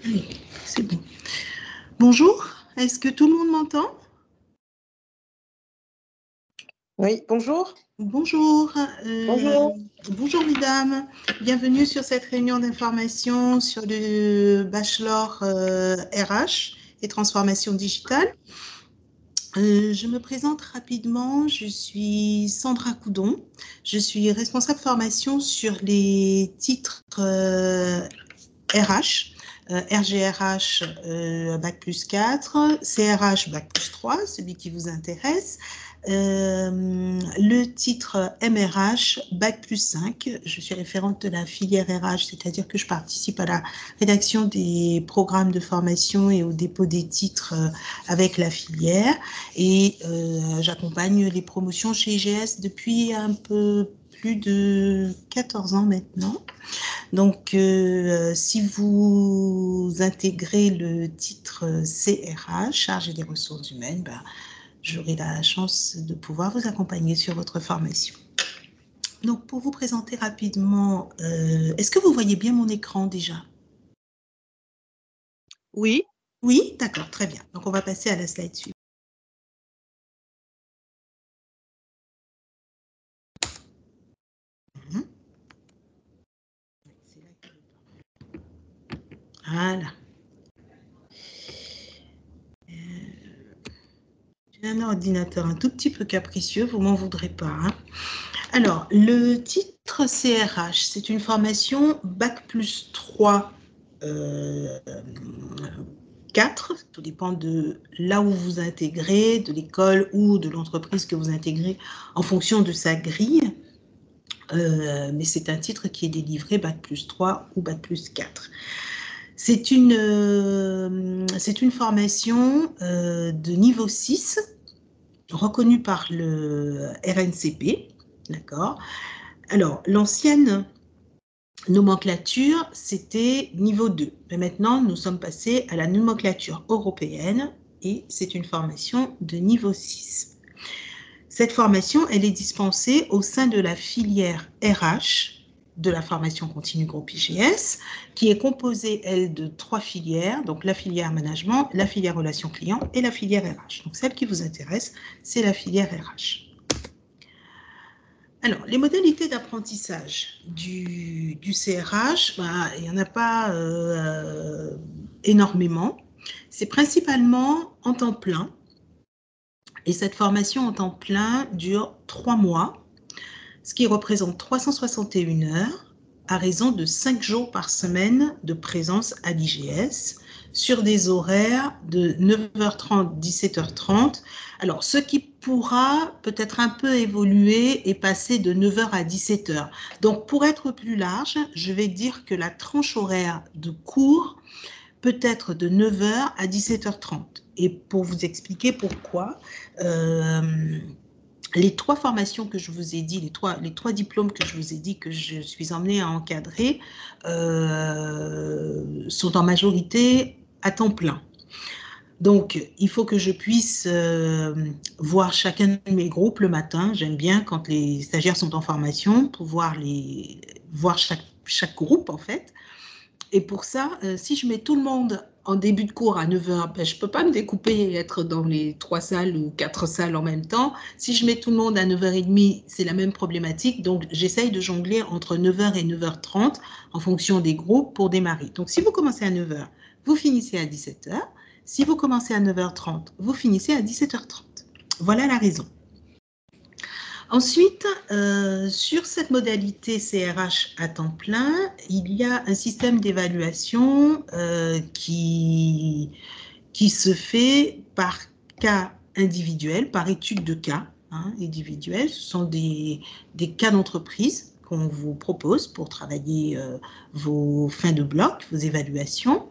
Oui, c'est bon. Bonjour, est-ce que tout le monde m'entend? Oui, bonjour. Bonjour, Bonjour. bonjour mesdames, bienvenue sur cette réunion d'information sur le bachelor RH et transformation digitale. Je me présente rapidement, je suis Sandra Coudon, je suis responsable formation sur les titres RH, RGRH Bac plus 4, CRH Bac plus 3, celui qui vous intéresse, le titre MRH Bac plus 5. Je suis référente de la filière RH, c'est-à-dire que je participe à la rédaction des programmes de formation et au dépôt des titres avec la filière, et j'accompagne les promotions chez IGS depuis un peu plus de 14 ans maintenant. Donc, si vous intégrez le titre CRH, chargé des ressources humaines, ben, j'aurai la chance de pouvoir vous accompagner sur votre formation. Donc, pour vous présenter rapidement, est-ce que vous voyez bien mon écran déjà? Oui. Oui, d'accord, très bien. Donc, on va passer à la slide suivante. Voilà. J'ai un ordinateur un tout petit peu capricieux, vous m'en voudrez pas, hein. Alors, le titre CRH, c'est une formation Bac plus 3, 4, tout dépend de là où vous intégrez, de l'école ou de l'entreprise que vous intégrez en fonction de sa grille. Mais c'est un titre qui est délivré Bac plus 3 ou Bac plus 4. C'est une formation de niveau 6, reconnue par le RNCP, d'accord. Alors, l'ancienne nomenclature, c'était niveau 2. Mais maintenant, nous sommes passés à la nomenclature européenne et c'est une formation de niveau 6. Cette formation, elle est dispensée au sein de la filière RH de la formation continue groupe IGS, qui est composée, elle, de 3 filières, donc la filière management, la filière relations clients et la filière RH. Donc, celle qui vous intéresse, c'est la filière RH. Alors, les modalités d'apprentissage du CRH, il n'y en a pas énormément. C'est principalement en temps plein. Et cette formation en temps plein dure 3 mois, ce qui représente 361 heures à raison de 5 jours par semaine de présence à l'IGS sur des horaires de 9h30, 17h30. Alors, ce qui pourra peut-être un peu évoluer et passer de 9h à 17h. Donc, pour être plus large, je vais dire que la tranche horaire de cours peut être de 9h à 17h30. Et pour vous expliquer pourquoi, les 3 formations que je vous ai dit, les trois diplômes que je vous ai dit que je suis emmenée à encadrer sont en majorité à temps plein. Donc, il faut que je puisse voir chacun de mes groupes le matin. J'aime bien quand les stagiaires sont en formation, pouvoir voir chaque groupe, en fait. Et pour ça, si je mets tout le monde en début de cours à 9h, ben, je ne peux pas me découper et être dans les 3 salles ou 4 salles en même temps. Si je mets tout le monde à 9h30, c'est la même problématique. Donc, j'essaye de jongler entre 9h et 9h30 en fonction des groupes pour démarrer. Donc, si vous commencez à 9h, vous finissez à 17h. Si vous commencez à 9h30, vous finissez à 17h30. Voilà la raison. Ensuite, sur cette modalité CRH à temps plein, il y a un système d'évaluation qui se fait par cas individuel, par étude de cas individuels. Ce sont des cas d'entreprise qu'on vous propose pour travailler vos fins de bloc, vos évaluations,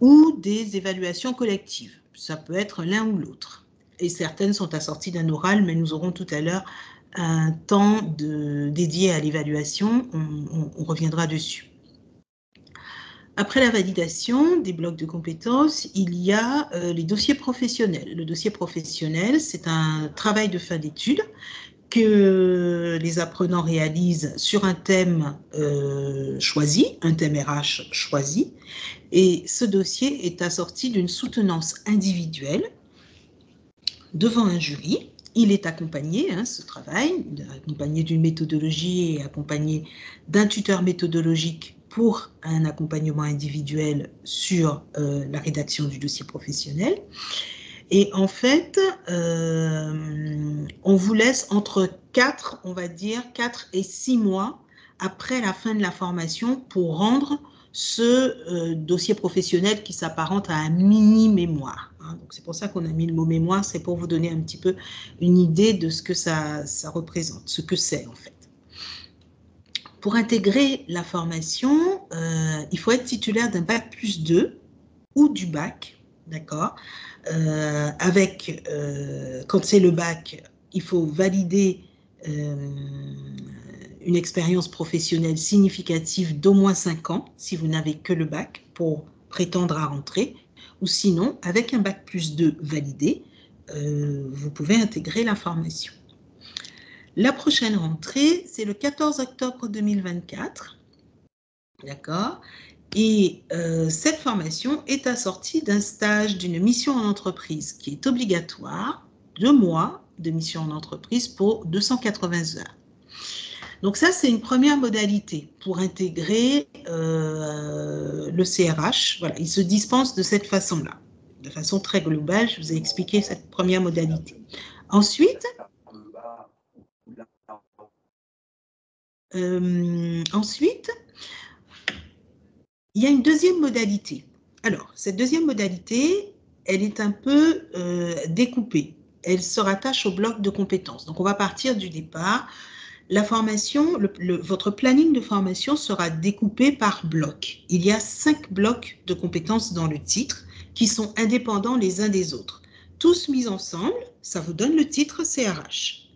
ou des évaluations collectives. Ça peut être l'un ou l'autre. Et certaines sont assorties d'un oral, mais nous aurons tout à l'heure un temps dédié à l'évaluation. On reviendra dessus. Après la validation des blocs de compétences, il y a les dossiers professionnels. Le dossier professionnel, c'est un travail de fin d'études que les apprenants réalisent sur un thème choisi, un thème RH choisi, et ce dossier est assorti d'une soutenance individuelle devant un jury. Il est accompagné, ce travail, accompagné d'une méthodologie et accompagné d'un tuteur méthodologique pour un accompagnement individuel sur la rédaction du dossier professionnel. Et en fait, on vous laisse entre 4 et 6 mois après la fin de la formation pour rendre ce dossier professionnel qui s'apparente à un mini-mémoire. Donc c'est pour ça qu'on a mis le mot mémoire, c'est pour vous donner un petit peu une idée de ce que ça représente, ce que c'est en fait. Pour intégrer la formation, il faut être titulaire d'un bac+2 ou du bac, d'accord. Quand c'est le bac, il faut valider une expérience professionnelle significative d'au moins 5 ans, si vous n'avez que le bac, pour prétendre à rentrer, ou sinon, avec un bac+2 validé, vous pouvez intégrer la formation. La prochaine rentrée, c'est le 14 octobre 2024, d'accord. Et cette formation est assortie d'un stage, d'une mission en entreprise qui est obligatoire, 2 mois de mission en entreprise pour 280 heures. Donc ça, c'est une première modalité pour intégrer le CRH. Voilà, il se dispense de cette façon-là. De façon très globale, je vous ai expliqué cette première modalité. Ensuite, il y a une deuxième modalité. Alors, cette deuxième modalité, elle est un peu découpée. Elle se rattache au bloc de compétences. Donc, on va partir du départ. La formation, votre planning de formation sera découpé par bloc. Il y a 5 blocs de compétences dans le titre qui sont indépendants les uns des autres. Tous mis ensemble, ça vous donne le titre CRH.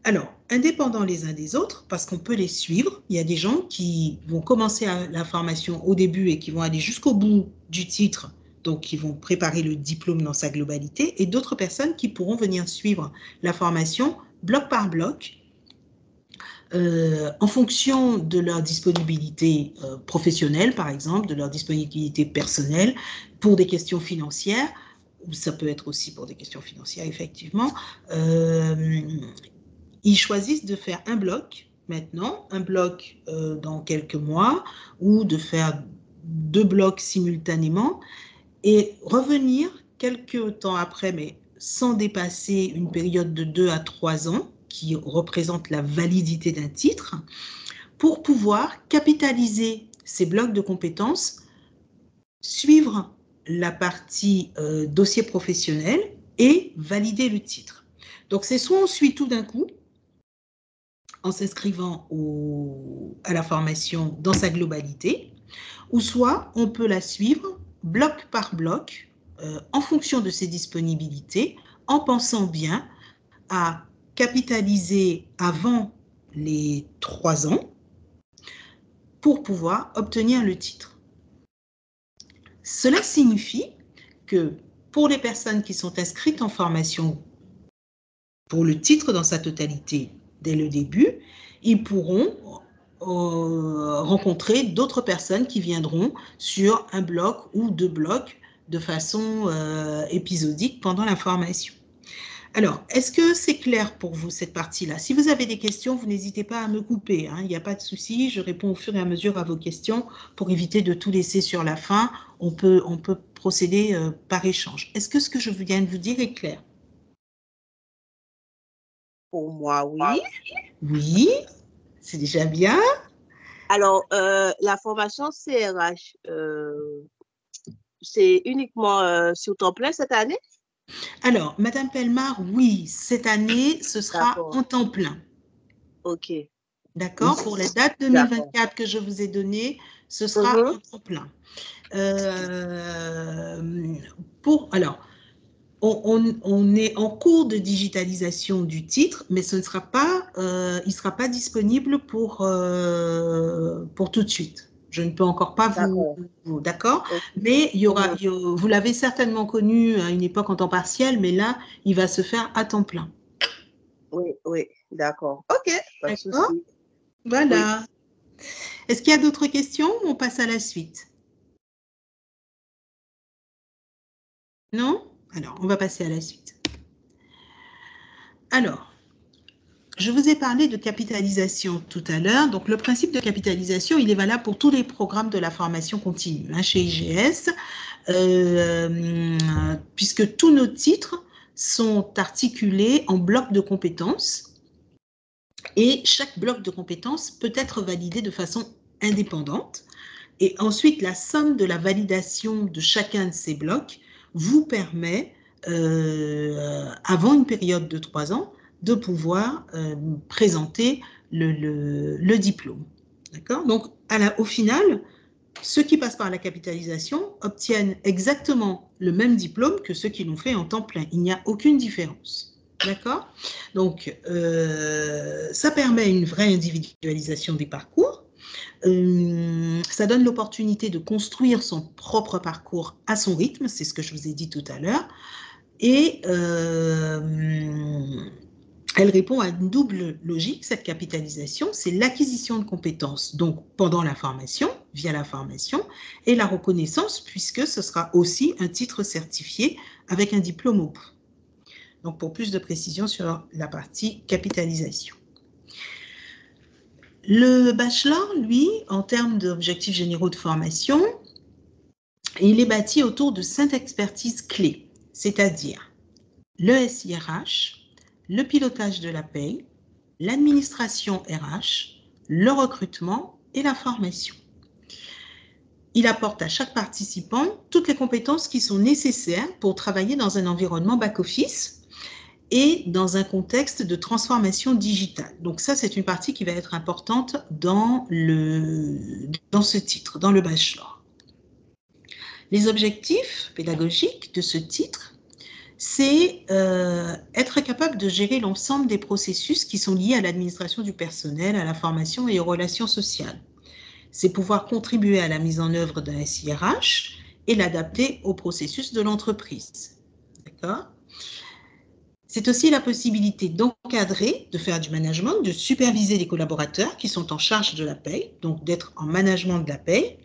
Alors, indépendants les uns des autres, parce qu'on peut les suivre. Il y a des gens qui vont commencer la formation au début et qui vont aller jusqu'au bout du titre, donc qui vont préparer le diplôme dans sa globalité, et d'autres personnes qui pourront venir suivre la formation bloc par bloc, en fonction de leur disponibilité professionnelle, par exemple, de leur disponibilité personnelle, pour des questions financières, ou ça peut être aussi pour des questions financières, effectivement. Ils choisissent de faire un bloc maintenant, un bloc dans quelques mois, ou de faire 2 blocs simultanément, et revenir quelques temps après, mais sans dépasser une période de 2 à 3 ans, qui représente la validité d'un titre, pour pouvoir capitaliser ces blocs de compétences, suivre la partie dossier professionnel et valider le titre. Donc, c'est soit on suit tout d'un coup, en s'inscrivant à la formation dans sa globalité, ou soit on peut la suivre bloc par bloc, en fonction de ses disponibilités, en pensant bien à capitaliser avant les 3 ans pour pouvoir obtenir le titre. Cela signifie que pour les personnes qui sont inscrites en formation pour le titre dans sa totalité dès le début, ils pourront rencontrer d'autres personnes qui viendront sur un bloc ou 2 blocs de façon épisodique pendant la formation. Alors, est-ce que c'est clair pour vous cette partie-là? Si vous avez des questions, vous n'hésitez pas à me couper, il n'y a pas de souci, je réponds au fur et à mesure à vos questions pour éviter de tout laisser sur la fin. On peut procéder par échange. Est-ce que ce que je viens de vous dire est clair? Pour moi, oui. Oui, c'est déjà bien. Alors, la formation CRH, c'est uniquement sur temps plein cette année? Alors, Madame Pelmar, oui, cette année, ce sera en temps plein. OK. D'accord? Pour les dates 2024 que je vous ai données, ce sera en temps plein. Alors, on est en cours de digitalisation du titre, mais ce ne sera pas, il ne sera pas disponible pour tout de suite. Je ne peux encore pas vous d'accord? Okay. Mais il y aura, vous l'avez certainement connu à une époque en temps partiel, mais là, il va se faire à temps plein. Oui, Oui, d'accord. OK, pas de D'accord? souci. Voilà. Est-ce qu'il y a d'autres questions ou on passe à la suite? Non? Alors, on va passer à la suite. Alors, je vous ai parlé de capitalisation tout à l'heure. Donc, le principe de capitalisation, il est valable pour tous les programmes de la formation continue chez IGS, puisque tous nos titres sont articulés en blocs de compétences et chaque bloc de compétences peut être validé de façon indépendante. Et ensuite, la somme de la validation de chacun de ces blocs vous permet, avant une période de 3 ans, de pouvoir présenter le diplôme. D'accord? Donc, au final, ceux qui passent par la capitalisation obtiennent exactement le même diplôme que ceux qui l'ont fait en temps plein. Il n'y a aucune différence. D'accord? Donc, ça permet une vraie individualisation des parcours. Ça donne l'opportunité de construire son propre parcours à son rythme, c'est ce que je vous ai dit tout à l'heure, et elle répond à une double logique, cette capitalisation, c'est l'acquisition de compétences, donc pendant la formation, via la formation, et la reconnaissance, puisque ce sera aussi un titre certifié avec un diplôme au bout. Donc pour plus de précision sur la partie capitalisation. Le bachelor, lui, en termes d'objectifs généraux de formation, il est bâti autour de 5 expertises clés, c'est-à-dire le SIRH, le pilotage de la paie, l'administration RH, le recrutement et la formation. Il apporte à chaque participant toutes les compétences qui sont nécessaires pour travailler dans un environnement back-office et dans un contexte de transformation digitale. Donc ça, c'est une partie qui va être importante dans ce titre, dans le bachelor. Les objectifs pédagogiques de ce titre, c'est être capable de gérer l'ensemble des processus qui sont liés à l'administration du personnel, à la formation et aux relations sociales. C'est pouvoir contribuer à la mise en œuvre d'un SIRH et l'adapter au processus de l'entreprise. D'accord ? C'est aussi la possibilité d'encadrer, de faire du management, de superviser les collaborateurs qui sont en charge de la paie, donc d'être en management de la paie,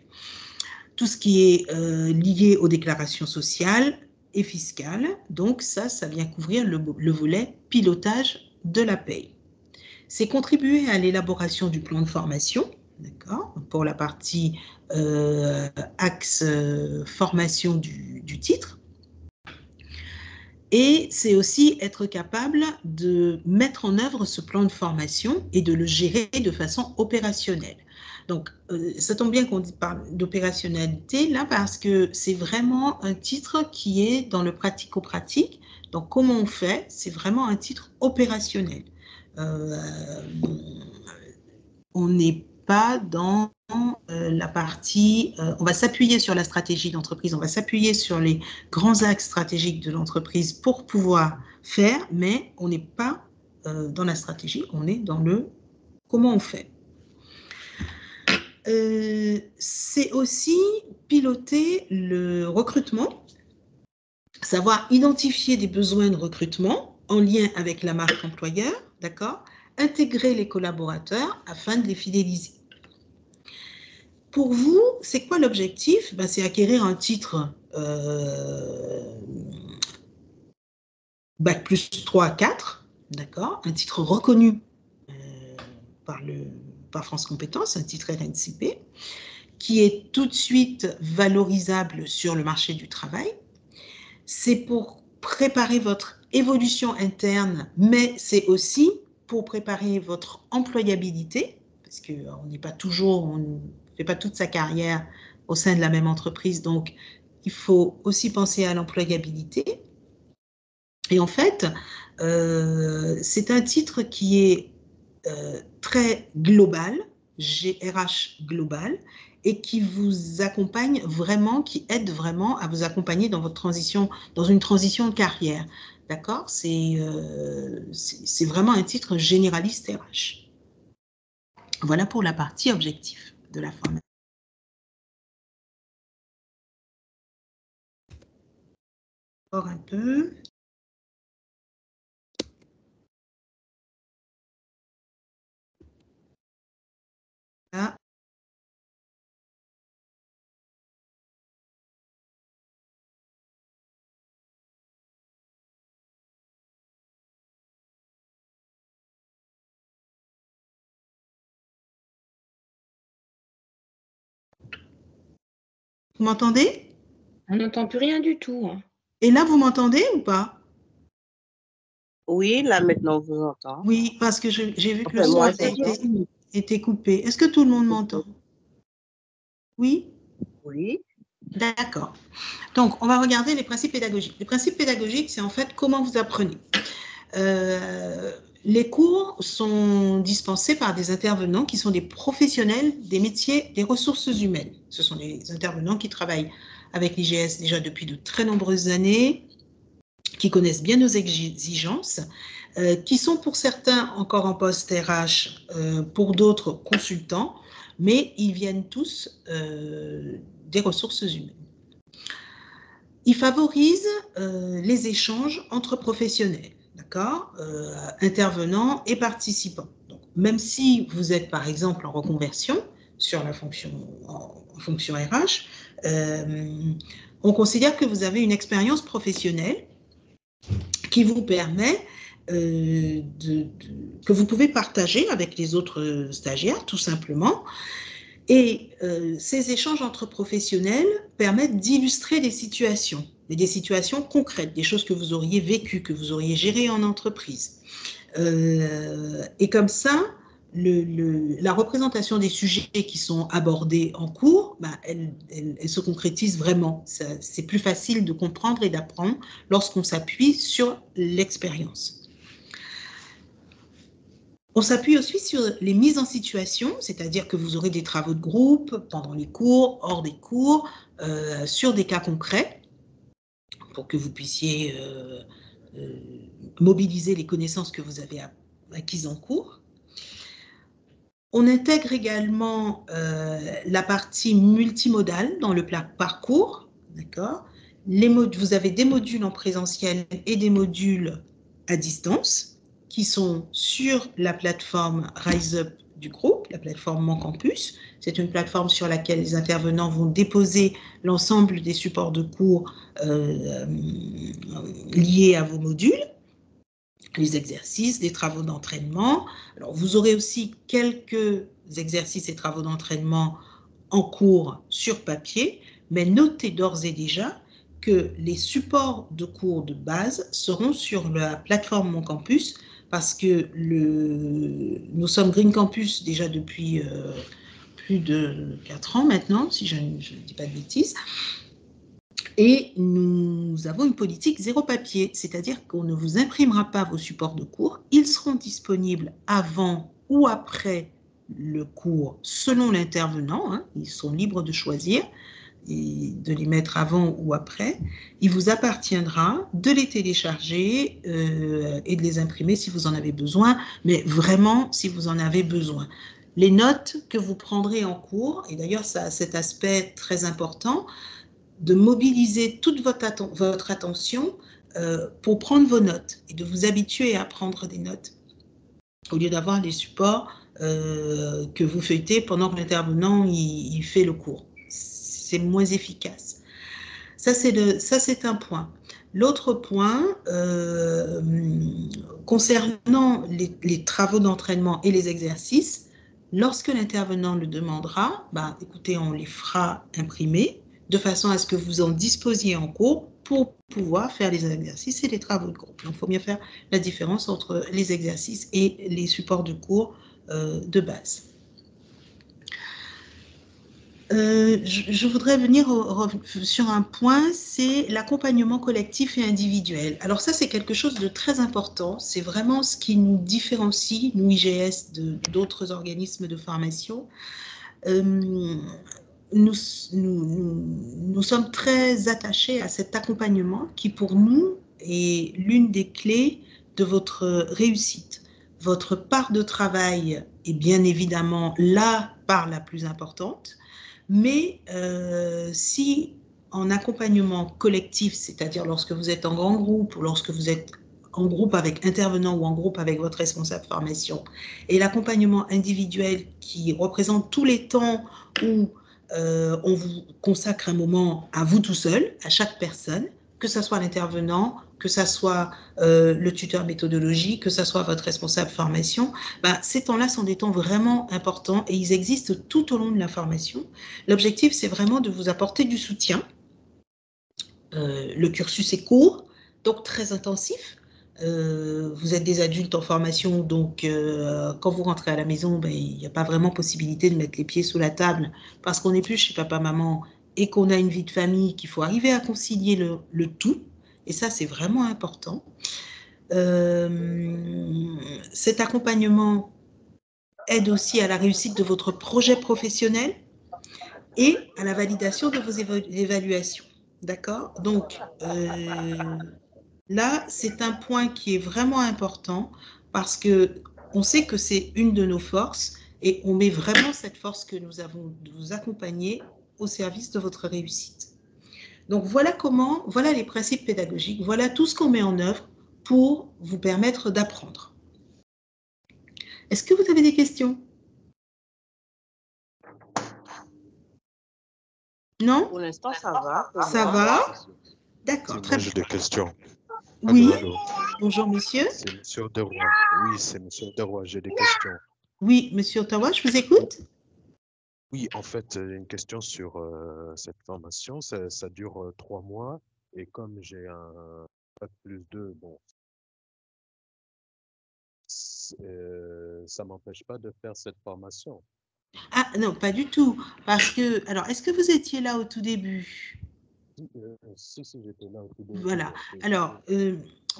tout ce qui est lié aux déclarations sociales et fiscales. Donc ça vient couvrir le volet pilotage de la paie. C'est contribuer à l'élaboration du plan de formation, d'accord, pour la partie axe formation du titre. Et c'est aussi être capable de mettre en œuvre ce plan de formation et de le gérer de façon opérationnelle. Donc, ça tombe bien qu'on parle d'opérationnalité là parce que c'est vraiment un titre qui est dans le pratico-pratique. Donc, comment on fait? C'est vraiment un titre opérationnel. On n'est pas dans la partie, on va s'appuyer sur la stratégie d'entreprise, on va s'appuyer sur les grands axes stratégiques de l'entreprise pour pouvoir faire, mais on n'est pas dans la stratégie, on est dans le comment on fait. C'est aussi piloter le recrutement, savoir identifier des besoins de recrutement en lien avec la marque employeur, d'accord, intégrer les collaborateurs afin de les fidéliser. Pour vous, c'est quoi l'objectif? Ben, c'est acquérir un titre Bac plus 3 à 4, d'accord? Un titre reconnu par France Compétences, un titre RNCP, qui est tout de suite valorisable sur le marché du travail. C'est pour préparer votre évolution interne, mais c'est aussi pour préparer votre employabilité, parce qu'on n'est pas toujours, on ne fait pas toute sa carrière au sein de la même entreprise, donc il faut aussi penser à l'employabilité. Et en fait, c'est un titre qui est très global, GRH global, et qui vous accompagne vraiment, qui aide vraiment à vous accompagner dans votre transition, dans une transition de carrière. D'accord? C'est vraiment un titre généraliste RH. Voilà pour la partie objectif de la formation. Encore un peu. Vous m'entendez? On n'entend plus rien du tout. Hein. Et là, vous m'entendez ou pas? Oui, là maintenant, on vous entend. Oui, parce que j'ai vu que le Enfin, son moi, j'entends. était coupé. Est-ce que tout le monde m'entend? Oui? Oui. D'accord. Donc, on va regarder les principes pédagogiques. Les principes pédagogiques, c'est en fait comment vous apprenez. Les cours sont dispensés par des intervenants qui sont des professionnels des métiers des ressources humaines. Ce sont des intervenants qui travaillent avec l'IGS déjà depuis de très nombreuses années, qui connaissent bien nos exigences, qui sont pour certains encore en poste RH, pour d'autres consultants, mais ils viennent tous des ressources humaines. Ils favorisent les échanges entre professionnels, d'accord, intervenants et participants. Donc, même si vous êtes par exemple en reconversion sur la fonction, en fonction RH, on considère que vous avez une expérience professionnelle qui vous permet que vous pouvez partager avec les autres stagiaires, tout simplement. Et ces échanges entre professionnels permettent d'illustrer des situations concrètes, des choses que vous auriez vécues, que vous auriez gérées en entreprise. Et comme ça, la représentation des sujets qui sont abordés en cours, bah, elle se concrétise vraiment. C'est plus facile de comprendre et d'apprendre lorsqu'on s'appuie sur l'expérience. On s'appuie aussi sur les mises en situation, c'est-à-dire que vous aurez des travaux de groupe pendant les cours, hors des cours, sur des cas concrets, pour que vous puissiez mobiliser les connaissances que vous avez acquises en cours. On intègre également la partie multimodale dans le parcours, d'accord. Vous avez des modules en présentiel et des modules à distance qui sont sur la plateforme RiseUp du groupe, la plateforme Mon Campus. C'est une plateforme sur laquelle les intervenants vont déposer l'ensemble des supports de cours liés à vos modules, les exercices, des travaux d'entraînement. Alors, vous aurez aussi quelques exercices et travaux d'entraînement en cours sur papier, mais notez d'ores et déjà que les supports de cours de base seront sur la plateforme Mon Campus parce que nous sommes Green Campus déjà depuis plus de 4 ans maintenant, si je ne dis pas de bêtises. Et nous avons une politique zéro papier, c'est-à-dire qu'on ne vous imprimera pas vos supports de cours. Ils seront disponibles avant ou après le cours selon l'intervenant. Hein, ils sont libres de choisir et de les mettre avant ou après. Il vous appartiendra de les télécharger et de les imprimer si vous en avez besoin, mais vraiment si vous en avez besoin. Les notes que vous prendrez en cours, et d'ailleurs ça a cet aspect très important, de mobiliser toute votre attention pour prendre vos notes et de vous habituer à prendre des notes au lieu d'avoir des supports que vous feuilletez pendant que l'intervenant il fait le cours. C'est moins efficace. Ça, c'est un point. L'autre point, concernant les travaux d'entraînement et les exercices, lorsque l'intervenant le demandera, bah, écoutez, on les fera imprimer de façon à ce que vous en disposiez en cours pour pouvoir faire les exercices et les travaux de groupe. Donc, il faut bien faire la différence entre les exercices et les supports de cours de base. Je voudrais venir sur un point, c'est l'accompagnement collectif et individuel. Alors ça, c'est quelque chose de très important. C'est vraiment ce qui nous différencie, nous IGS, d'autres organismes de formation. Nous sommes très attachés à cet accompagnement qui, pour nous, est l'une des clés de votre réussite. Votre part de travail est bien évidemment la part la plus importante, mais si en accompagnement collectif, c'est-à-dire lorsque vous êtes en grand groupe ou lorsque vous êtes en groupe avec intervenant ou en groupe avec votre responsable formation, et l'accompagnement individuel qui représente tous les temps où on vous consacre un moment à vous tout seul, à chaque personne, que ce soit l'intervenant, que ce soit le tuteur méthodologie, que ce soit votre responsable formation, ces temps-là sont des temps vraiment importants et ils existent tout au long de la formation. L'objectif, c'est vraiment de vous apporter du soutien. Le cursus est court, donc très intensif. Vous êtes des adultes en formation, donc quand vous rentrez à la maison, il n'y a pas vraiment possibilité de mettre les pieds sous la table parce qu'on n'est plus chez papa, maman et qu'on a une vie de famille, qu'il faut arriver à concilier le tout. Et ça, c'est vraiment important. Cet accompagnement aide aussi à la réussite de votre projet professionnel et à la validation de vos évaluations. D'accord? Donc, là, c'est un point qui est vraiment important parce qu'on sait que c'est une de nos forces et on met vraiment cette force que nous avons de vous accompagner au service de votre réussite. Donc, voilà les principes pédagogiques, voilà tout ce qu'on met en œuvre pour vous permettre d'apprendre. Est-ce que vous avez des questions? Non? Pour l'instant, ça va. Ça va? D'accord, très bien. J'ai des questions. Oui. Allô. Bonjour, monsieur. C'est monsieur Deroy. Oui, c'est monsieur Deroy. J'ai des questions. Oui, monsieur Ottawa, je vous écoute. Oui, en fait, une question sur cette formation. Ça dure 3 mois. Et comme j'ai un bac plus 2, bon, ça m'empêche pas de faire cette formation. Ah non, pas du tout. Parce que, alors, est-ce que vous étiez là au tout début? Si, j'étais là au tout début. Voilà. Alors,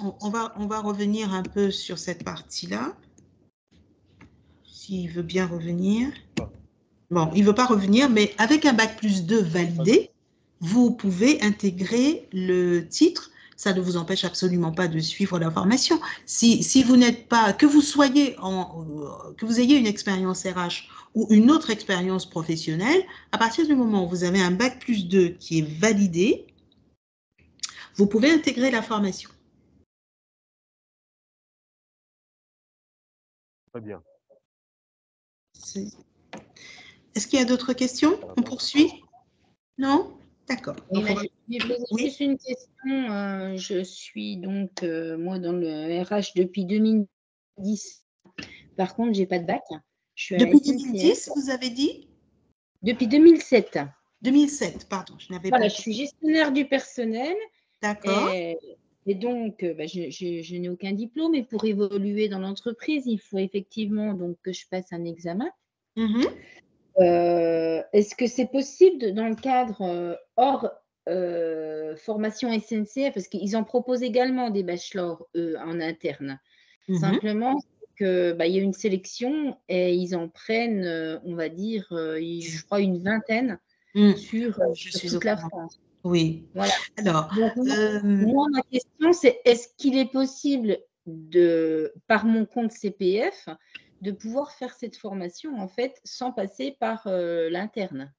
on va revenir un peu sur cette partie-là. S'il veut bien revenir. Bon, il ne veut pas revenir, mais avec un bac plus 2 validé, vous pouvez intégrer le titre. Ça ne vous empêche absolument pas de suivre la formation. Si vous n'êtes pas, que vous ayez une expérience RH ou une autre expérience professionnelle, à partir du moment où vous avez un bac plus 2 qui est validé, vous pouvez intégrer la formation. Très bien. Est-ce qu'il y a d'autres questions? On poursuit? Non? D'accord. Oui, je vais poser juste une question. Je suis donc, moi, dans le RH depuis 2010. Par contre, je n'ai pas de bac. Je suis depuis 2010, vous avez dit? Depuis 2007. 2007, pardon. Je n'avais pas. Je suis gestionnaire du personnel. D'accord. Et donc, je n'ai aucun diplôme. Et pour évoluer dans l'entreprise, il faut effectivement donc, que je passe un examen. Est-ce que c'est possible dans le cadre hors formation SNCF, parce qu'ils en proposent également des bachelors en interne. Simplement qu'il y a une sélection et ils en prennent, on va dire, je crois une vingtaine sur toute la France. Oui. Voilà. Alors, donc, moi, ma question, c'est est-ce qu'il est possible par mon compte CPF, de pouvoir faire cette formation, en fait, sans passer par l'interne?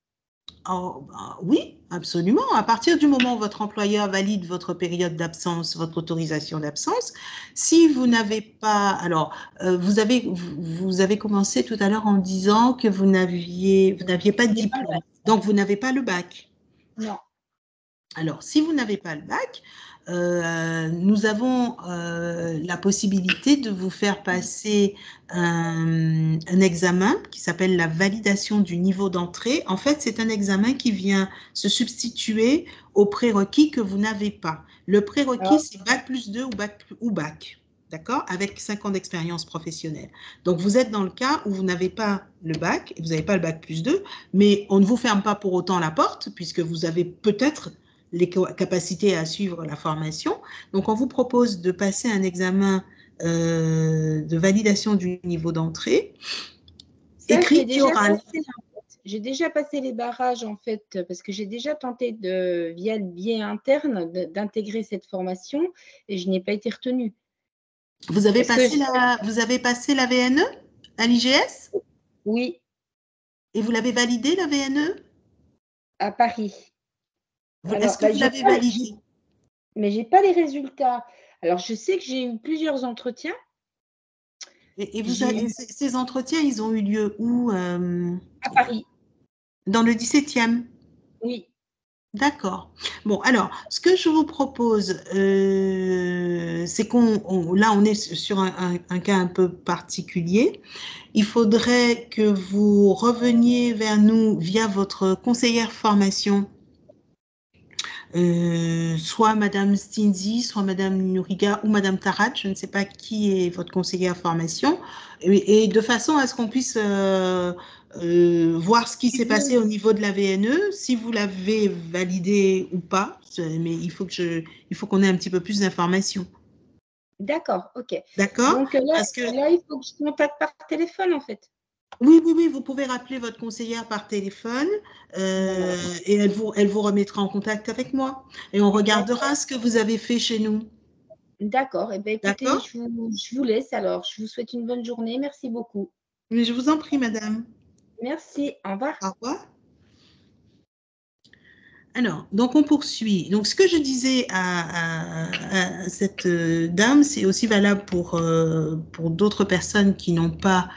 Oui, absolument. À partir du moment où votre employeur valide votre période d'absence, votre autorisation d'absence, si vous n'avez pas… Alors, vous avez commencé tout à l'heure en disant que vous n'aviez pas de diplôme, donc vous n'avez pas le bac. Non. Alors, si vous n'avez pas le bac, nous avons la possibilité de vous faire passer un examen qui s'appelle la validation du niveau d'entrée. En fait, c'est un examen qui vient se substituer au prérequis que vous n'avez pas. Le prérequis, c'est bac plus 2 ou bac. D'accord? Avec 5 ans d'expérience professionnelle. Donc, vous êtes dans le cas où vous n'avez pas le bac, et vous n'avez pas le bac plus 2, mais on ne vous ferme pas pour autant la porte, puisque vous avez peut-être les capacités à suivre la formation. Donc, on vous propose de passer un examen de validation du niveau d'entrée, écrit et oral. J'ai déjà passé les barrages, en fait, parce que j'ai déjà tenté, via le biais interne, d'intégrer cette formation et je n'ai pas été retenue. Vous avez passé la VNE à l'IGS? Oui. Et vous l'avez validée, la VNE? À Paris. Est-ce que vous l'avez validée? Mais je n'ai pas les résultats. Alors, je sais que j'ai eu plusieurs entretiens. Et ces entretiens, ils ont eu lieu où? À Paris. Dans le 17e? Oui. D'accord. Bon, alors, ce que je vous propose, c'est là, on est sur un cas un peu particulier. Il faudrait que vous reveniez vers nous via votre conseillère formation, soit Madame Stinzi, soit Madame Nouriga ou Madame Tarat, je ne sais pas qui est votre conseillère formation, et de façon à ce qu'on puisse voir ce qui s'est passé au niveau de la VNE, si vous l'avez validé ou pas, mais il faut qu'on ait un petit peu plus d'informations. D'accord, ok. D'accord? Donc là, il faut que je contacte par téléphone, en fait. Oui, vous pouvez rappeler votre conseillère par téléphone et elle vous remettra en contact avec moi. Et on regardera ce que vous avez fait chez nous. D'accord. Eh bien, écoutez, je vous laisse alors. Je vous souhaite une bonne journée. Merci beaucoup. Mais je vous en prie, madame. Merci. Au revoir. Au revoir. Alors, donc on poursuit. Donc, ce que je disais à cette dame, c'est aussi valable pour d'autres personnes qui n'ont pas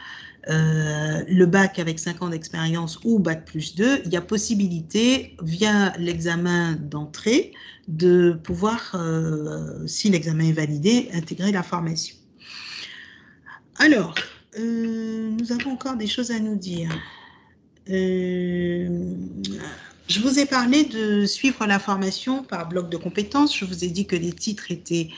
le bac avec 5 ans d'expérience ou bac plus 2, il y a possibilité, via l'examen d'entrée, de pouvoir, si l'examen est validé, intégrer la formation. Alors, nous avons encore des choses à nous dire. Je vous ai parlé de suivre la formation par bloc de compétences. Je vous ai dit que les titres étaient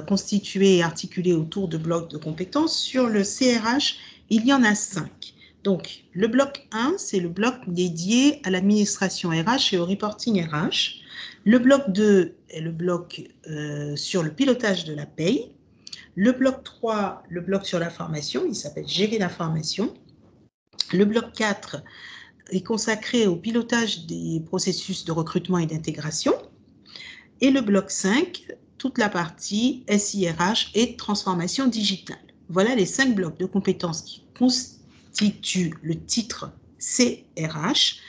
constitués et articulés autour de blocs de compétences. Sur le CRH, il y en a 5. Donc, le bloc 1, c'est le bloc dédié à l'administration RH et au reporting RH. Le bloc 2 est le bloc sur le pilotage de la paye. Le bloc 3, le bloc sur la formation, il s'appelle gérer la formation. Le bloc 4 est consacré au pilotage des processus de recrutement et d'intégration. Et le bloc 5, toute la partie SIRH et transformation digitale. Voilà les 5 blocs de compétences qui constituent le titre CRH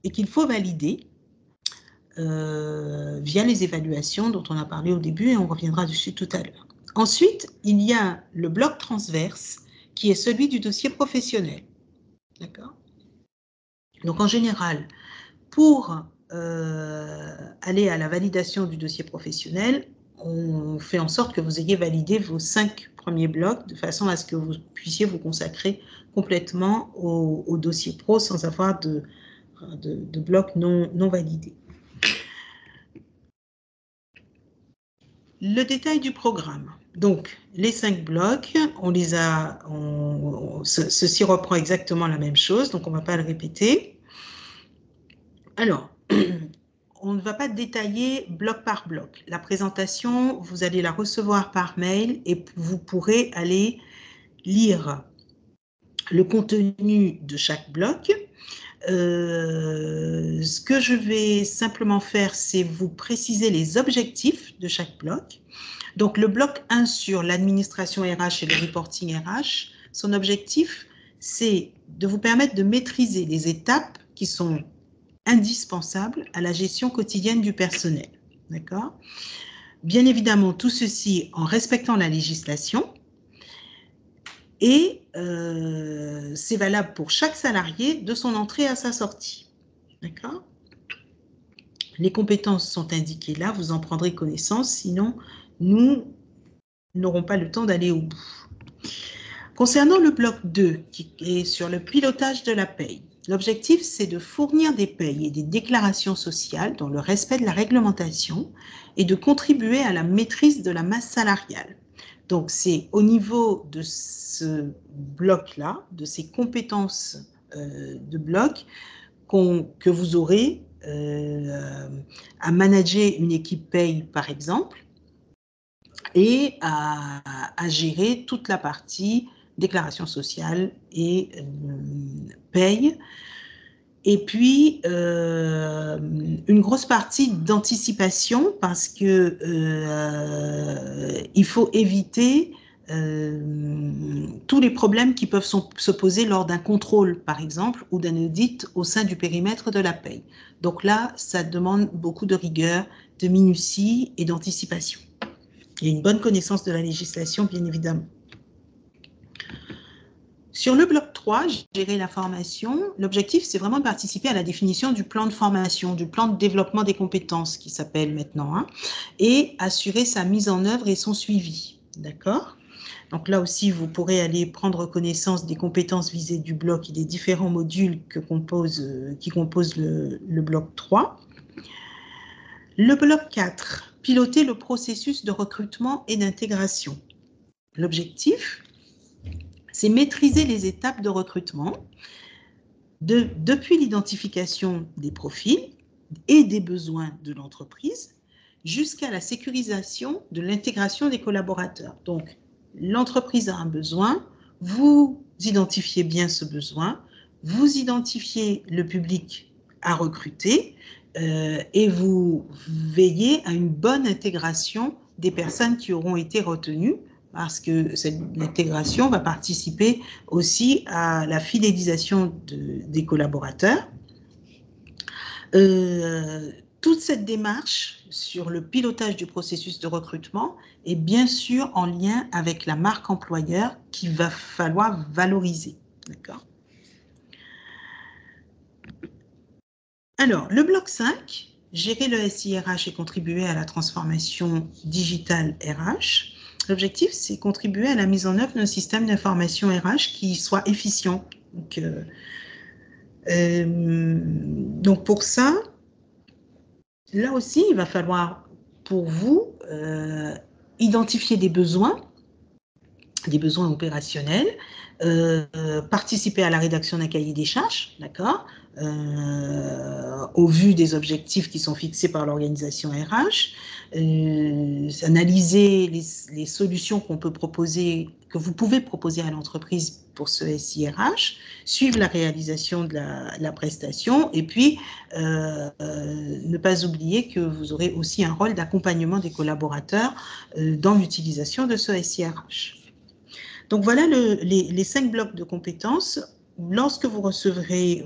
et qu'il faut valider via les évaluations dont on a parlé au début et on reviendra dessus tout à l'heure. Ensuite, il y a le bloc transverse qui est celui du dossier professionnel. D'accord ? Donc, en général, pour aller à la validation du dossier professionnel, on fait en sorte que vous ayez validé vos 5 premiers blocs de façon à ce que vous puissiez vous consacrer complètement au dossier pro sans avoir de blocs non validés. Le détail du programme. Donc, les 5 blocs, ceci reprend exactement la même chose, donc on ne va pas le répéter. Alors, on ne va pas détailler bloc par bloc. La présentation, vous allez la recevoir par mail et vous pourrez aller lire le contenu de chaque bloc. Ce que je vais simplement faire, c'est vous préciser les objectifs de chaque bloc. Donc, le bloc 1 sur l'administration RH et le reporting RH, son objectif, c'est de vous permettre de maîtriser les étapes qui sont indispensables à la gestion quotidienne du personnel. D'accord ? Bien évidemment, tout ceci en respectant la législation. Et c'est valable pour chaque salarié de son entrée à sa sortie. D'accord ? Les compétences sont indiquées là, vous en prendrez connaissance, sinon nous n'aurons pas le temps d'aller au bout. Concernant le bloc 2, qui est sur le pilotage de la paye, l'objectif, c'est de fournir des payes et des déclarations sociales dans le respect de la réglementation et de contribuer à la maîtrise de la masse salariale. Donc, c'est au niveau de ce bloc-là, de ces compétences de bloc, que vous aurez à manager une équipe paye, par exemple, et à gérer toute la partie déclaration sociale et paye. Et puis, une grosse partie d'anticipation parce que il faut éviter tous les problèmes qui peuvent se poser lors d'un contrôle, par exemple, ou d'un audit au sein du périmètre de la paye. Donc là, ça demande beaucoup de rigueur, de minutie et d'anticipation. Et une bonne connaissance de la législation, bien évidemment. Sur le bloc 3, gérer la formation, l'objectif, c'est vraiment de participer à la définition du plan de formation, du plan de développement des compétences, qui s'appelle maintenant, hein, et assurer sa mise en œuvre et son suivi. D'accord? Donc là aussi, vous pourrez aller prendre connaissance des compétences visées du bloc et des différents modules qui composent le bloc 3. Le bloc 4, piloter le processus de recrutement et d'intégration. L'objectif, c'est maîtriser les étapes de recrutement depuis l'identification des profils et des besoins de l'entreprise jusqu'à la sécurisation de l'intégration des collaborateurs. Donc, l'entreprise a un besoin, vous identifiez bien ce besoin, vous identifiez le public à recruter et vous veillez à une bonne intégration des personnes qui auront été retenues, parce que cette intégration va participer aussi à la fidélisation des collaborateurs. Toute cette démarche sur le pilotage du processus de recrutement est bien sûr en lien avec la marque employeur qu'il va falloir valoriser. D'accord ? Alors, le bloc 5, gérer le SIRH et contribuer à la transformation digitale RH. L'objectif, c'est contribuer à la mise en œuvre d'un système d'information RH qui soit efficient. Donc pour ça, là aussi, il va falloir pour vous identifier des besoins opérationnels, participer à la rédaction d'un cahier des charges, d'accord, au vu des objectifs qui sont fixés par l'organisation RH, analyser les solutions qu'on peut proposer, que vous pouvez proposer à l'entreprise pour ce SIRH, suivre la réalisation de la prestation et puis ne pas oublier que vous aurez aussi un rôle d'accompagnement des collaborateurs dans l'utilisation de ce SIRH. Donc voilà les 5 blocs de compétences. Lorsque vous recevrez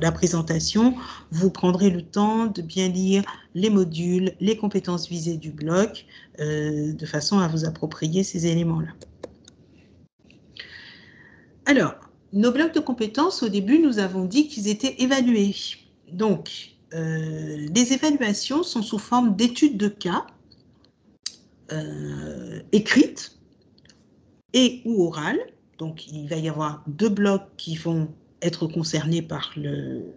la présentation, vous prendrez le temps de bien lire les modules, les compétences visées du bloc, de façon à vous approprier ces éléments-là. Alors, nos blocs de compétences, au début, nous avons dit qu'ils étaient évalués. Donc, les évaluations sont sous forme d'études de cas écrites et ou orales. Donc, il va y avoir 2 blocs qui vont être concernés par une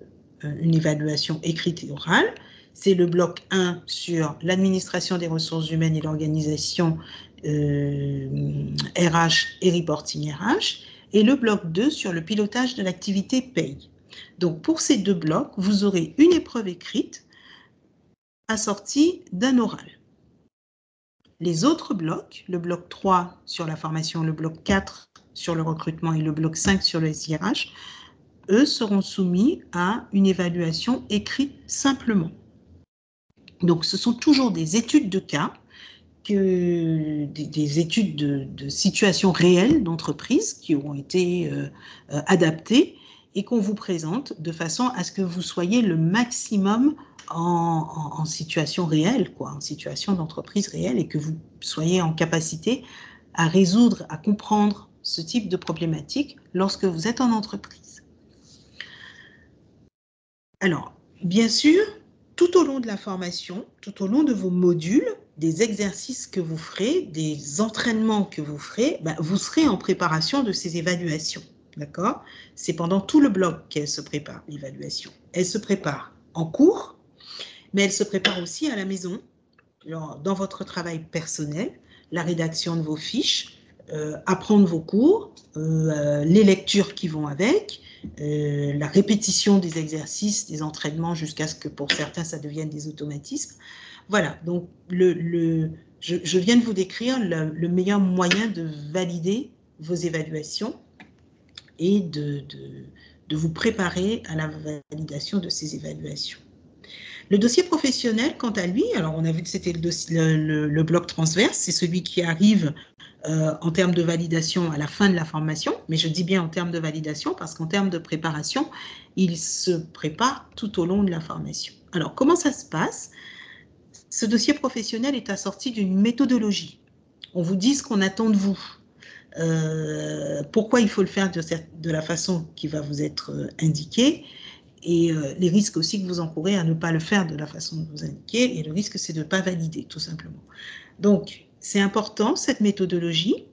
évaluation écrite et orale. C'est le bloc 1 sur l'administration des ressources humaines et l'organisation RH et reporting RH, et le bloc 2 sur le pilotage de l'activité paye. Donc, pour ces 2 blocs, vous aurez une épreuve écrite assortie d'un oral. Les autres blocs, le bloc 3 sur la formation, le bloc 4 sur le recrutement et le bloc 5 sur le SIRH, eux seront soumis à une évaluation écrite simplement. Donc, ce sont toujours des études de cas, des études de situation réelle d'entreprise qui auront été adaptées et qu'on vous présente de façon à ce que vous soyez le maximum en situation réelle, en situation d'entreprise réelle, et que vous soyez en capacité à résoudre, à comprendre ce type de problématique lorsque vous êtes en entreprise. Alors, bien sûr, tout au long de la formation, tout au long de vos modules, des exercices que vous ferez, des entraînements que vous ferez, vous serez en préparation de ces évaluations. D'accord ? C'est pendant tout le bloc qu'elle se prépare, l'évaluation. Elle se prépare en cours, mais elle se prépare aussi à la maison, dans votre travail personnel, la rédaction de vos fiches, apprendre vos cours, les lectures qui vont avec, la répétition des exercices, des entraînements, jusqu'à ce que pour certains, ça devienne des automatismes. Voilà, donc je viens de vous décrire le meilleur moyen de valider vos évaluations et de vous préparer à la validation de ces évaluations. Le dossier professionnel, quant à lui, alors on a vu que c'était le bloc transverse, c'est celui qui arrive en termes de validation à la fin de la formation, mais je dis bien en termes de validation parce qu'en termes de préparation, il se prépare tout au long de la formation. Alors, comment ça se passe ? ce dossier professionnel est assorti d'une méthodologie. On vous dit ce qu'on attend de vous. Pourquoi il faut le faire de la façon qui va vous être indiquée, et les risques aussi que vous encourez à ne pas le faire de la façon que vous indiquez, et le risque, c'est de ne pas valider, tout simplement. Donc, c'est important, cette méthodologie.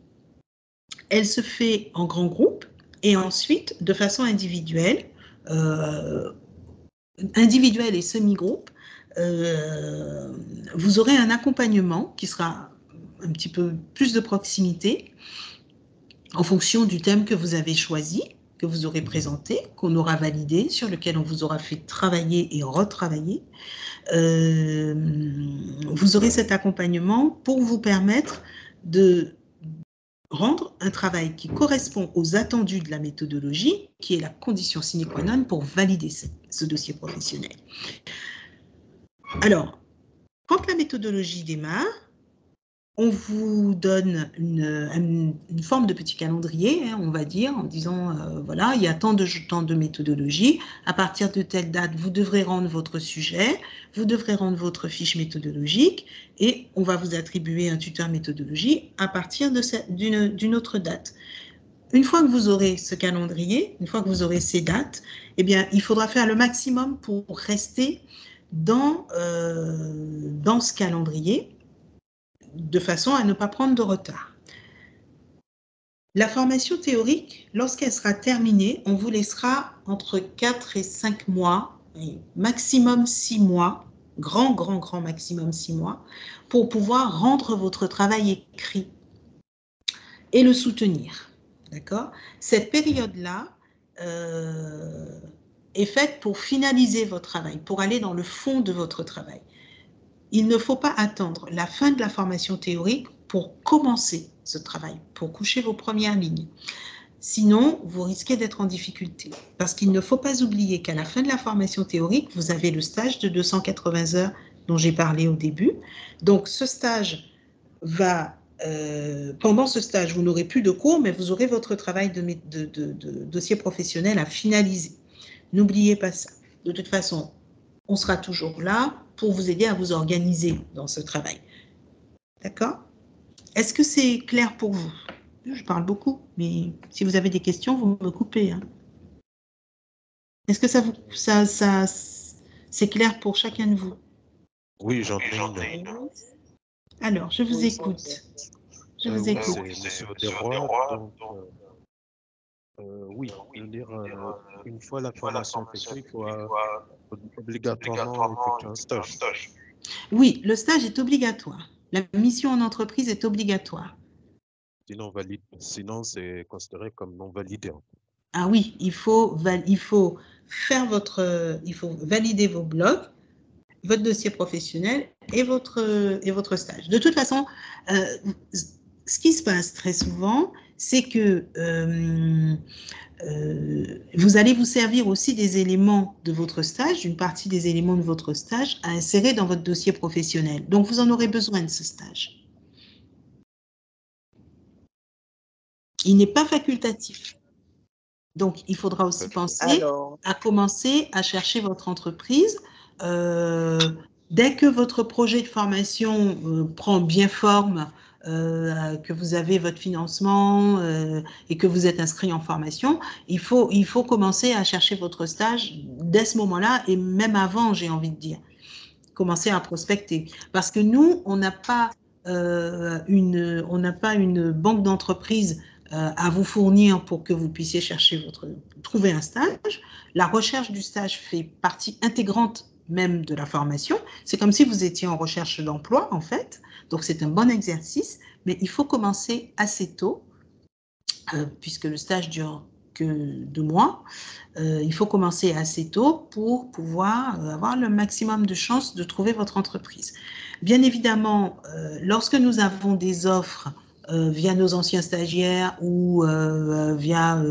Elle se fait en grand groupe et ensuite, de façon individuelle, individuelle et semi-groupe, vous aurez un accompagnement qui sera un petit peu plus de proximité en fonction du thème que vous avez choisi, que vous aurez présenté, qu'on aura validé, sur lequel on vous aura fait travailler et retravailler. Vous aurez cet accompagnement pour vous permettre de rendre un travail qui correspond aux attendus de la méthodologie, qui est la condition sine qua non pour valider ce dossier professionnel. Alors, quand la méthodologie démarre, on vous donne une forme de petit calendrier, hein, on va dire, en disant, voilà, il y a tant de méthodologies. À partir de telle date, vous devrez rendre votre sujet, vous devrez rendre votre fiche méthodologique, et on va vous attribuer un tuteur méthodologie à partir d'une autre date. Une fois que vous aurez ce calendrier, une fois que vous aurez ces dates, eh bien, il faudra faire le maximum pour rester dans ce calendrier, de façon à ne pas prendre de retard. La formation théorique, lorsqu'elle sera terminée, on vous laissera entre 4 et 5 mois, maximum 6 mois, grand maximum 6 mois, pour pouvoir rendre votre travail écrit et le soutenir. D'accord ? Cette période-là est faite pour finaliser votre travail, pour aller dans le fond de votre travail. Il ne faut pas attendre la fin de la formation théorique pour commencer ce travail, pour coucher vos premières lignes. Sinon, vous risquez d'être en difficulté. Parce qu'il ne faut pas oublier qu'à la fin de la formation théorique, vous avez le stage de 280 heures dont j'ai parlé au début. Donc, ce stage va... pendant ce stage, vous n'aurez plus de cours, mais vous aurez votre travail de dossier professionnel à finaliser. N'oubliez pas ça. De toute façon, on sera toujours là pour vous aider à vous organiser dans ce travail. D'accord ? Est-ce que c'est clair pour vous ? Je parle beaucoup, mais si vous avez des questions, vous me coupez. Hein. Est-ce que c'est clair pour chacun de vous ? Oui, j'entends. Alors, je vous écoute. Je vous écoute. C'est M. Desrois, donc oui, je veux dire, une fois la formation effectuée, il faut obligatoirement effectuer un stage. Oui, le stage est obligatoire. La mission en entreprise est obligatoire. Sinon c'est considéré comme non validé. Ah oui, il faut valider vos blogs, votre dossier professionnel et votre stage. De toute façon, ce qui se passe très souvent, c'est que vous allez vous servir aussi des éléments de votre stage, une partie des éléments de votre stage à insérer dans votre dossier professionnel. Donc, vous en aurez besoin de ce stage. Il n'est pas facultatif. Donc, il faudra aussi penser à commencer à chercher votre entreprise. Dès que votre projet de formation prend bien forme, que vous avez votre financement et que vous êtes inscrit en formation, il faut commencer à chercher votre stage dès ce moment-là et même avant, j'ai envie de dire. Commencer à prospecter. Parce que nous, on n'a pas une banque d'entreprise à vous fournir pour que vous puissiez trouver un stage. La recherche du stage fait partie intégrante même de la formation. C'est comme si vous étiez en recherche d'emploi, en fait. Donc, c'est un bon exercice, mais il faut commencer assez tôt, puisque le stage dure que 2 mois. Il faut commencer assez tôt pour pouvoir avoir le maximum de chances de trouver votre entreprise. Bien évidemment, lorsque nous avons des offres via nos anciens stagiaires ou via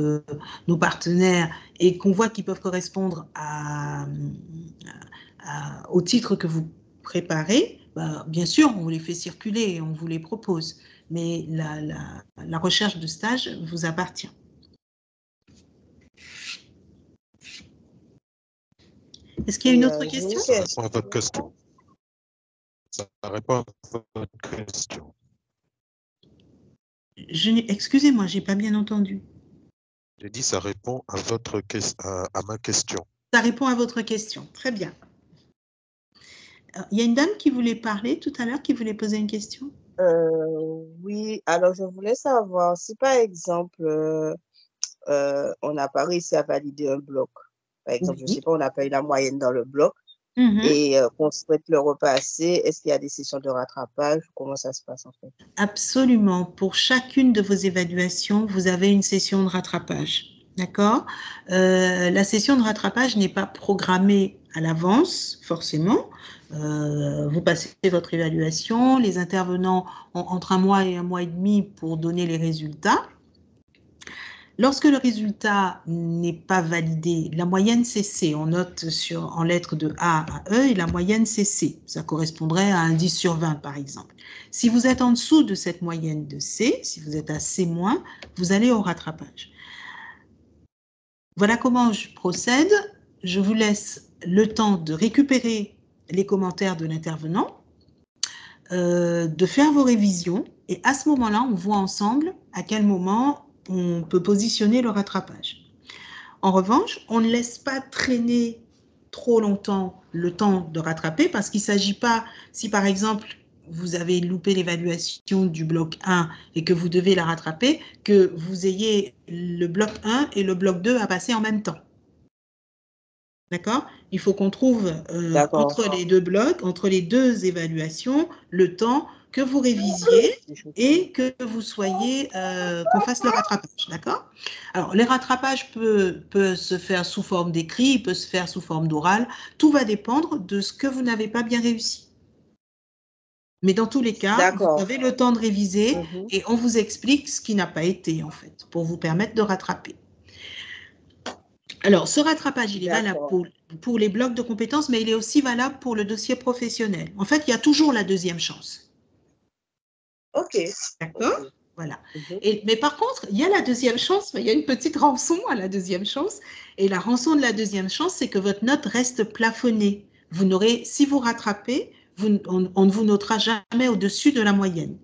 nos partenaires et qu'on voit qu'ils peuvent correspondre au titre que vous préparez, bien sûr, on les fait circuler et on vous les propose. Mais la recherche de stage vous appartient. Est-ce qu'il y a une autre question ? Votre question. Ça répond à votre question. Excusez-moi, j'ai pas bien entendu. J'ai dit ça répond à ma question. Ça répond à votre question. Très bien. Il y a une dame qui voulait parler tout à l'heure, qui voulait poser une question. Oui, alors je voulais savoir si par exemple, on n'a pas réussi à valider un bloc. Par exemple, je ne sais pas, on n'a pas eu la moyenne dans le bloc et qu'on souhaite le repasser. Est-ce qu'il y a des sessions de rattrapage? Comment ça se passe en fait? Absolument. Pour chacune de vos évaluations, vous avez une session de rattrapage. D'accord? La session de rattrapage n'est pas programmée à l'avance, forcément. Vous passez votre évaluation, les intervenants ont entre 1 mois et 1 mois et demi pour donner les résultats. Lorsque le résultat n'est pas validé, la moyenne c'est C, on note en lettres de A à E et la moyenne c'est C. Ça correspondrait à un 10 sur 20 par exemple. Si vous êtes en dessous de cette moyenne de C, si vous êtes à C-, vous allez au rattrapage. Voilà comment je procède. Je vous laisse le temps de récupérer les commentaires de l'intervenant, de faire vos révisions et à ce moment-là, on voit ensemble à quel moment on peut positionner le rattrapage. En revanche, on ne laisse pas traîner trop longtemps le temps de rattraper parce qu'il ne s'agit pas, si par exemple vous avez loupé l'évaluation du bloc 1 et que vous devez la rattraper, que vous ayez le bloc 1 et le bloc 2 à passer en même temps. D'accord? Il faut qu'on trouve entre les deux blocs, entre les deux évaluations, le temps que vous révisiez et que vous soyez, qu'on fasse le rattrapage, d'accord? Alors, le rattrapage peut se faire sous forme d'écrit, peut se faire sous forme d'oral, tout va dépendre de ce que vous n'avez pas bien réussi. Mais dans tous les cas, vous avez le temps de réviser et on vous explique ce qui n'a pas été, en fait, pour vous permettre de rattraper. Alors, ce rattrapage, il est valable pour les blocs de compétences, mais il est aussi valable pour le dossier professionnel. En fait, il y a toujours la deuxième chance. OK. D'accord? Voilà. Mais par contre, il y a la deuxième chance, mais il y a une petite rançon à la deuxième chance. Et la rançon de la deuxième chance, c'est que votre note reste plafonnée. Vous n'aurez, si vous rattrapez, on ne vous notera jamais au-dessus de la moyenne.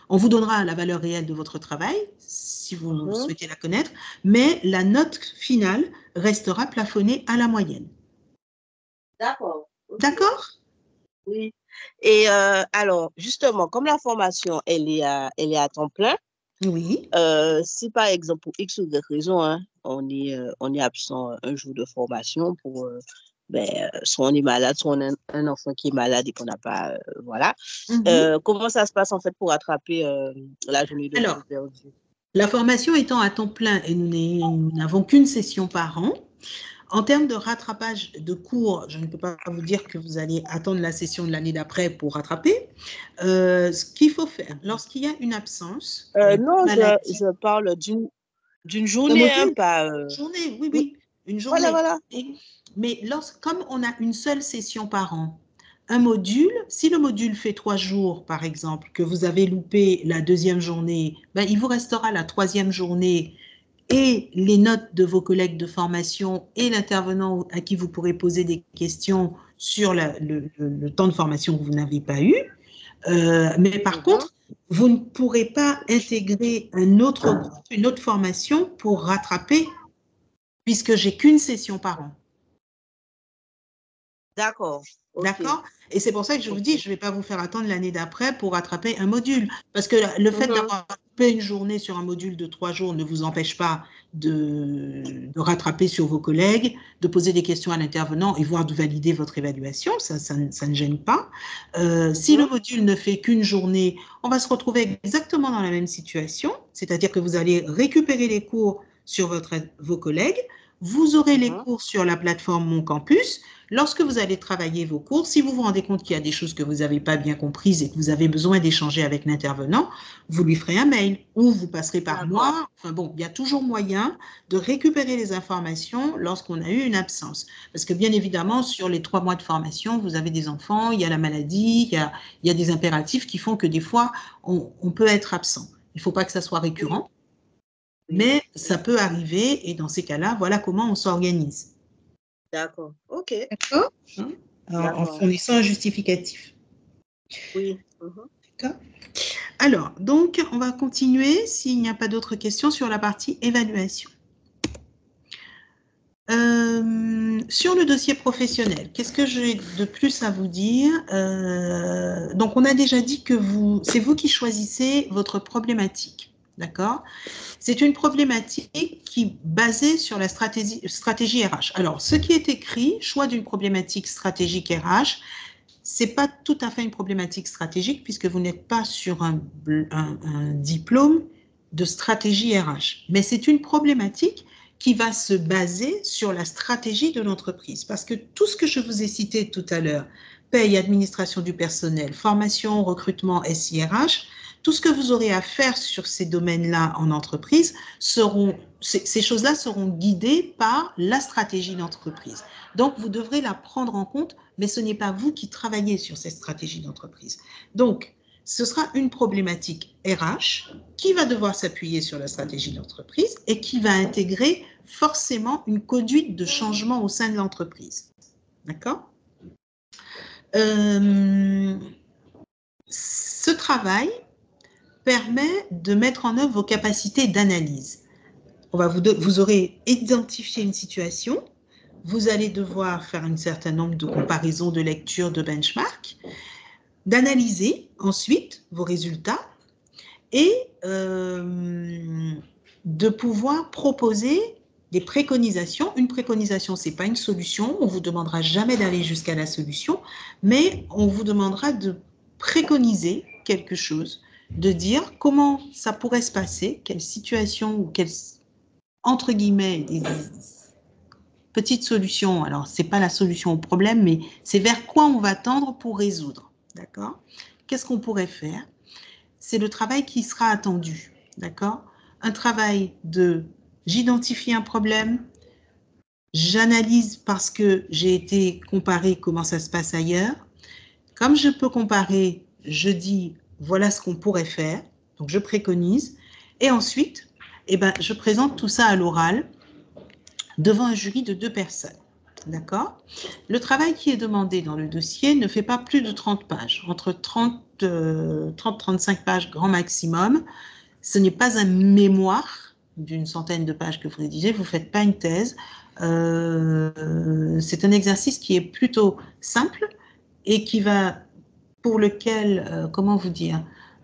On vous donnera la valeur réelle de votre travail, si vous souhaitez la connaître, mais la note finale restera plafonnée à la moyenne. D'accord. D'accord? Oui. Et alors, justement, comme la formation, elle est à temps plein, oui. Si par exemple, pour X ou Y raison, hein, on est absent un jour de formation pour, soit on est malade, soit on a un enfant qui est malade et qu'on n'a pas, voilà. Comment ça se passe en fait pour rattraper la journée de cours perdue? La formation étant à temps plein et nous n'avons qu'une session par an, en termes de rattrapage de cours, je ne peux pas vous dire que vous allez attendre la session de l'année d'après pour rattraper. Ce qu'il faut faire, lorsqu'il y a une absence… non, je parle d'une journée, hein, pas… Une journée, oui, une journée. Voilà. Mais comme on a une seule session par an, un module, si le module fait 3 jours, par exemple, que vous avez loupé la deuxième journée, il vous restera la troisième journée et les notes de vos collègues de formation et l'intervenant à qui vous pourrez poser des questions sur le temps de formation que vous n'avez pas eu. Mais par contre, vous ne pourrez pas intégrer un autre groupe, une autre formation pour rattraper, puisque j'ai qu'une session par an. D'accord. D'accord? Et c'est pour ça que je vous dis, je ne vais pas vous faire attendre l'année d'après pour rattraper un module. Parce que le fait d'avoir coupé une journée sur un module de 3 jours ne vous empêche pas de rattraper sur vos collègues, de poser des questions à l'intervenant et voire de valider votre évaluation. Ça ne gêne pas. Si le module ne fait qu'une journée, on va se retrouver exactement dans la même situation. C'est-à-dire que vous allez récupérer les cours sur vos collègues. Vous aurez les cours sur la plateforme Mon Campus. Lorsque vous allez travailler vos cours, si vous vous rendez compte qu'il y a des choses que vous n'avez pas bien comprises et que vous avez besoin d'échanger avec l'intervenant, vous lui ferez un mail ou vous passerez par moi. Enfin bon, il y a toujours moyen de récupérer les informations lorsqu'on a eu une absence. Parce que bien évidemment, sur les 3 mois de formation, vous avez des enfants, il y a la maladie, il y a des impératifs qui font que des fois, on peut être absent. Il ne faut pas que ça soit récurrent, mais ça peut arriver et dans ces cas-là, voilà comment on s'organise. D'accord. OK. D'accord. En fournissant un justificatif. Oui. D'accord. Alors, donc, on va continuer s'il n'y a pas d'autres questions sur la partie évaluation. Sur le dossier professionnel, qu'est-ce que j'ai de plus à vous dire? Donc, on a déjà dit que c'est vous qui choisissez votre problématique, d'accord? C'est une problématique qui est basée sur la stratégie RH. Alors, ce qui est écrit, choix d'une problématique stratégique RH, ce n'est pas tout à fait une problématique stratégique puisque vous n'êtes pas sur un diplôme de stratégie RH, mais c'est une problématique qui va se baser sur la stratégie de l'entreprise. Parce que tout ce que je vous ai cité tout à l'heure, paye, administration du personnel, formation, recrutement, SIRH, tout ce que vous aurez à faire sur ces domaines-là en entreprise, ces choses-là seront guidées par la stratégie d'entreprise. Donc, vous devrez la prendre en compte, mais ce n'est pas vous qui travaillez sur cette stratégie d'entreprise. Donc, ce sera une problématique RH qui va devoir s'appuyer sur la stratégie d'entreprise et qui va intégrer forcément une conduite de changement au sein de l'entreprise. D'accord ? Ce travail permet de mettre en œuvre vos capacités d'analyse. Vous aurez identifié une situation, vous allez devoir faire un certain nombre de comparaisons, de lectures, de benchmarks, d'analyser ensuite vos résultats et de pouvoir proposer des préconisations. Une préconisation, ce n'est pas une solution, on ne vous demandera jamais d'aller jusqu'à la solution, mais on vous demandera de préconiser quelque chose, de dire comment ça pourrait se passer, quelle situation ou quelle, entre guillemets, des petites solutions. Alors, ce n'est pas la solution au problème, mais c'est vers quoi on va tendre pour résoudre. D'accord ? Qu'est-ce qu'on pourrait faire ? C'est le travail qui sera attendu. D'accord ? Un travail de j'identifie un problème, j'analyse parce que j'ai été comparer comment ça se passe ailleurs. Comme je peux comparer, je dis voilà ce qu'on pourrait faire, donc je préconise, et ensuite, je présente tout ça à l'oral devant un jury de 2 personnes. D'accord ? Le travail qui est demandé dans le dossier ne fait pas plus de 30 pages, entre 30-35 pages grand maximum. Ce n'est pas un mémoire d'une centaine de pages que vous rédigez, vous ne faites pas une thèse. C'est un exercice qui est plutôt simple et qui va, pour lequel, comment vous dire,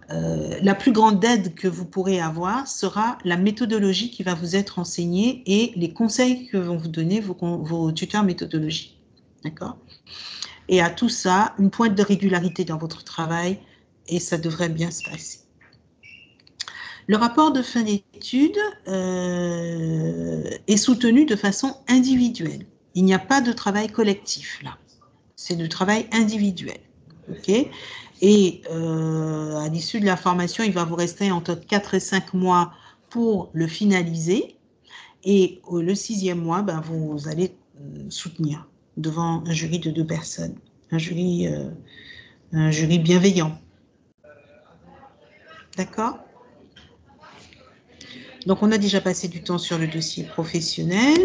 la plus grande aide que vous pourrez avoir sera la méthodologie qui va vous être enseignée et les conseils que vont vous donner vos tuteurs méthodologie. D'accord ? Et à tout ça, une pointe de régularité dans votre travail et ça devrait bien se passer. Le rapport de fin d'études est soutenu de façon individuelle. Il n'y a pas de travail collectif là. C'est du travail individuel. Okay ? Et à l'issue de la formation, il va vous rester entre 4 et 5 mois pour le finaliser. Et le 6e mois, vous allez soutenir devant un jury de 2 personnes. Un jury bienveillant. D'accord ? Donc, on a déjà passé du temps sur le dossier professionnel.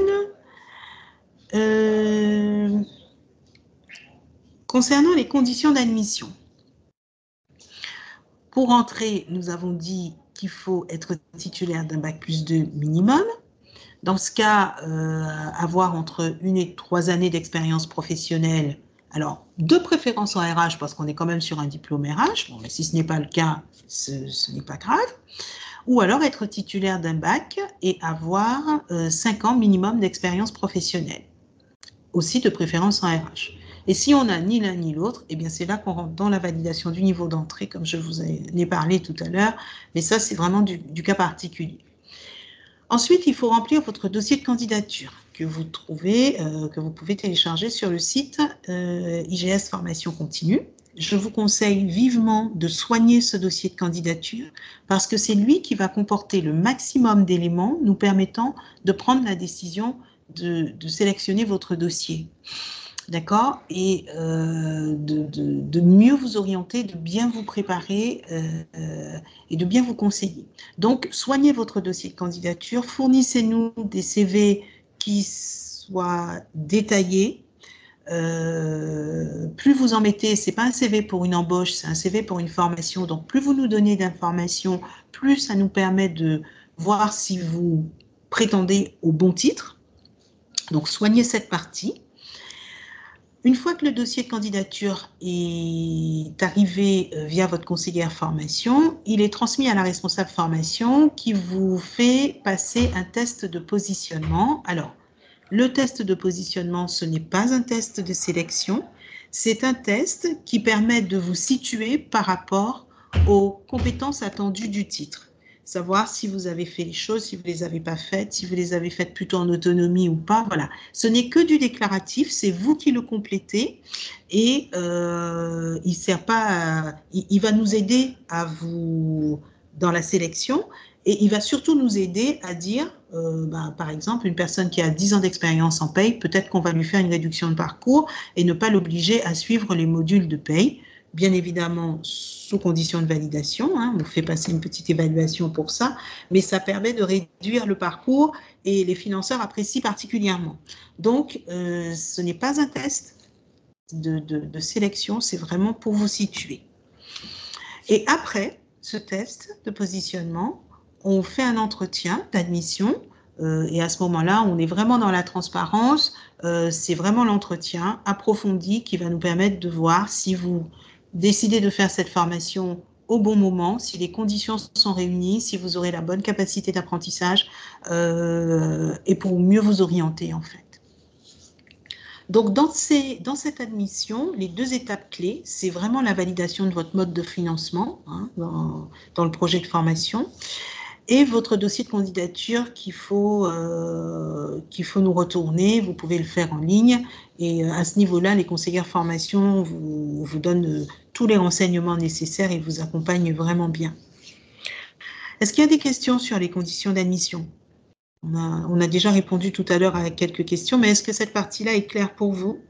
Concernant les conditions d'admission, pour entrer, nous avons dit qu'il faut être titulaire d'un bac+2 minimum. Dans ce cas, avoir entre 1 et 3 années d'expérience professionnelle. Alors, de préférence en RH, parce qu'on est quand même sur un diplôme RH. Bon, mais si ce n'est pas le cas, ce n'est pas grave. Ou alors être titulaire d'un bac et avoir 5 ans minimum d'expérience professionnelle. Aussi de préférence en RH. Et si on n'a ni l'un ni l'autre, eh bien c'est là qu'on rentre dans la validation du niveau d'entrée, comme je vous en ai parlé tout à l'heure, mais ça c'est vraiment du cas particulier. Ensuite, il faut remplir votre dossier de candidature que vous pouvez télécharger sur le site IGS Formation Continue. Je vous conseille vivement de soigner ce dossier de candidature parce que c'est lui qui va comporter le maximum d'éléments nous permettant de prendre la décision de sélectionner votre dossier. D'accord ? Et de mieux vous orienter, de bien vous préparer et de bien vous conseiller. Donc, soignez votre dossier de candidature, fournissez-nous des CV qui soient détaillés, plus vous en mettez, ce n'est pas un CV pour une embauche, c'est un CV pour une formation. Donc, plus vous nous donnez d'informations, plus ça nous permet de voir si vous prétendez au bon titre. Donc, soignez cette partie. Une fois que le dossier de candidature est arrivé via votre conseillère formation, il est transmis à la responsable formation qui vous fait passer un test de positionnement. Alors, le test de positionnement, ce n'est pas un test de sélection, c'est un test qui permet de vous situer par rapport aux compétences attendues du titre. Savoir si vous avez fait les choses, si vous ne les avez pas faites, si vous les avez faites plutôt en autonomie ou pas. Voilà. Ce n'est que du déclaratif, c'est vous qui le complétez et il sert pas il va nous aider à vous dans la sélection et il va surtout nous aider à dire, par exemple, une personne qui a 10 ans d'expérience en paye, peut-être qu'on va lui faire une réduction de parcours et ne pas l'obliger à suivre les modules de paye. Bien évidemment, sous condition de validation, hein, on fait passer une petite évaluation pour ça, mais ça permet de réduire le parcours et les financeurs apprécient particulièrement. Donc, ce n'est pas un test de sélection, c'est vraiment pour vous situer. Et après ce test de positionnement, on fait un entretien d'admission et à ce moment-là, on est vraiment dans la transparence. C'est vraiment l'entretien approfondi qui va nous permettre de voir si vous décidez de faire cette formation au bon moment, si les conditions sont réunies, si vous aurez la bonne capacité d'apprentissage et pour mieux vous orienter en fait. Donc, dans cette admission, les 2 étapes clés, c'est vraiment la validation de votre mode de financement hein, dans le projet de formation et votre dossier de candidature qu'il faut nous retourner. Vous pouvez le faire en ligne et à ce niveau-là, les conseillères formation vous donnent tous les renseignements nécessaires et vous accompagnent vraiment bien. Est-ce qu'il y a des questions sur les conditions d'admission ? On a déjà répondu tout à l'heure à quelques questions, mais est-ce que cette partie-là est claire pour vous?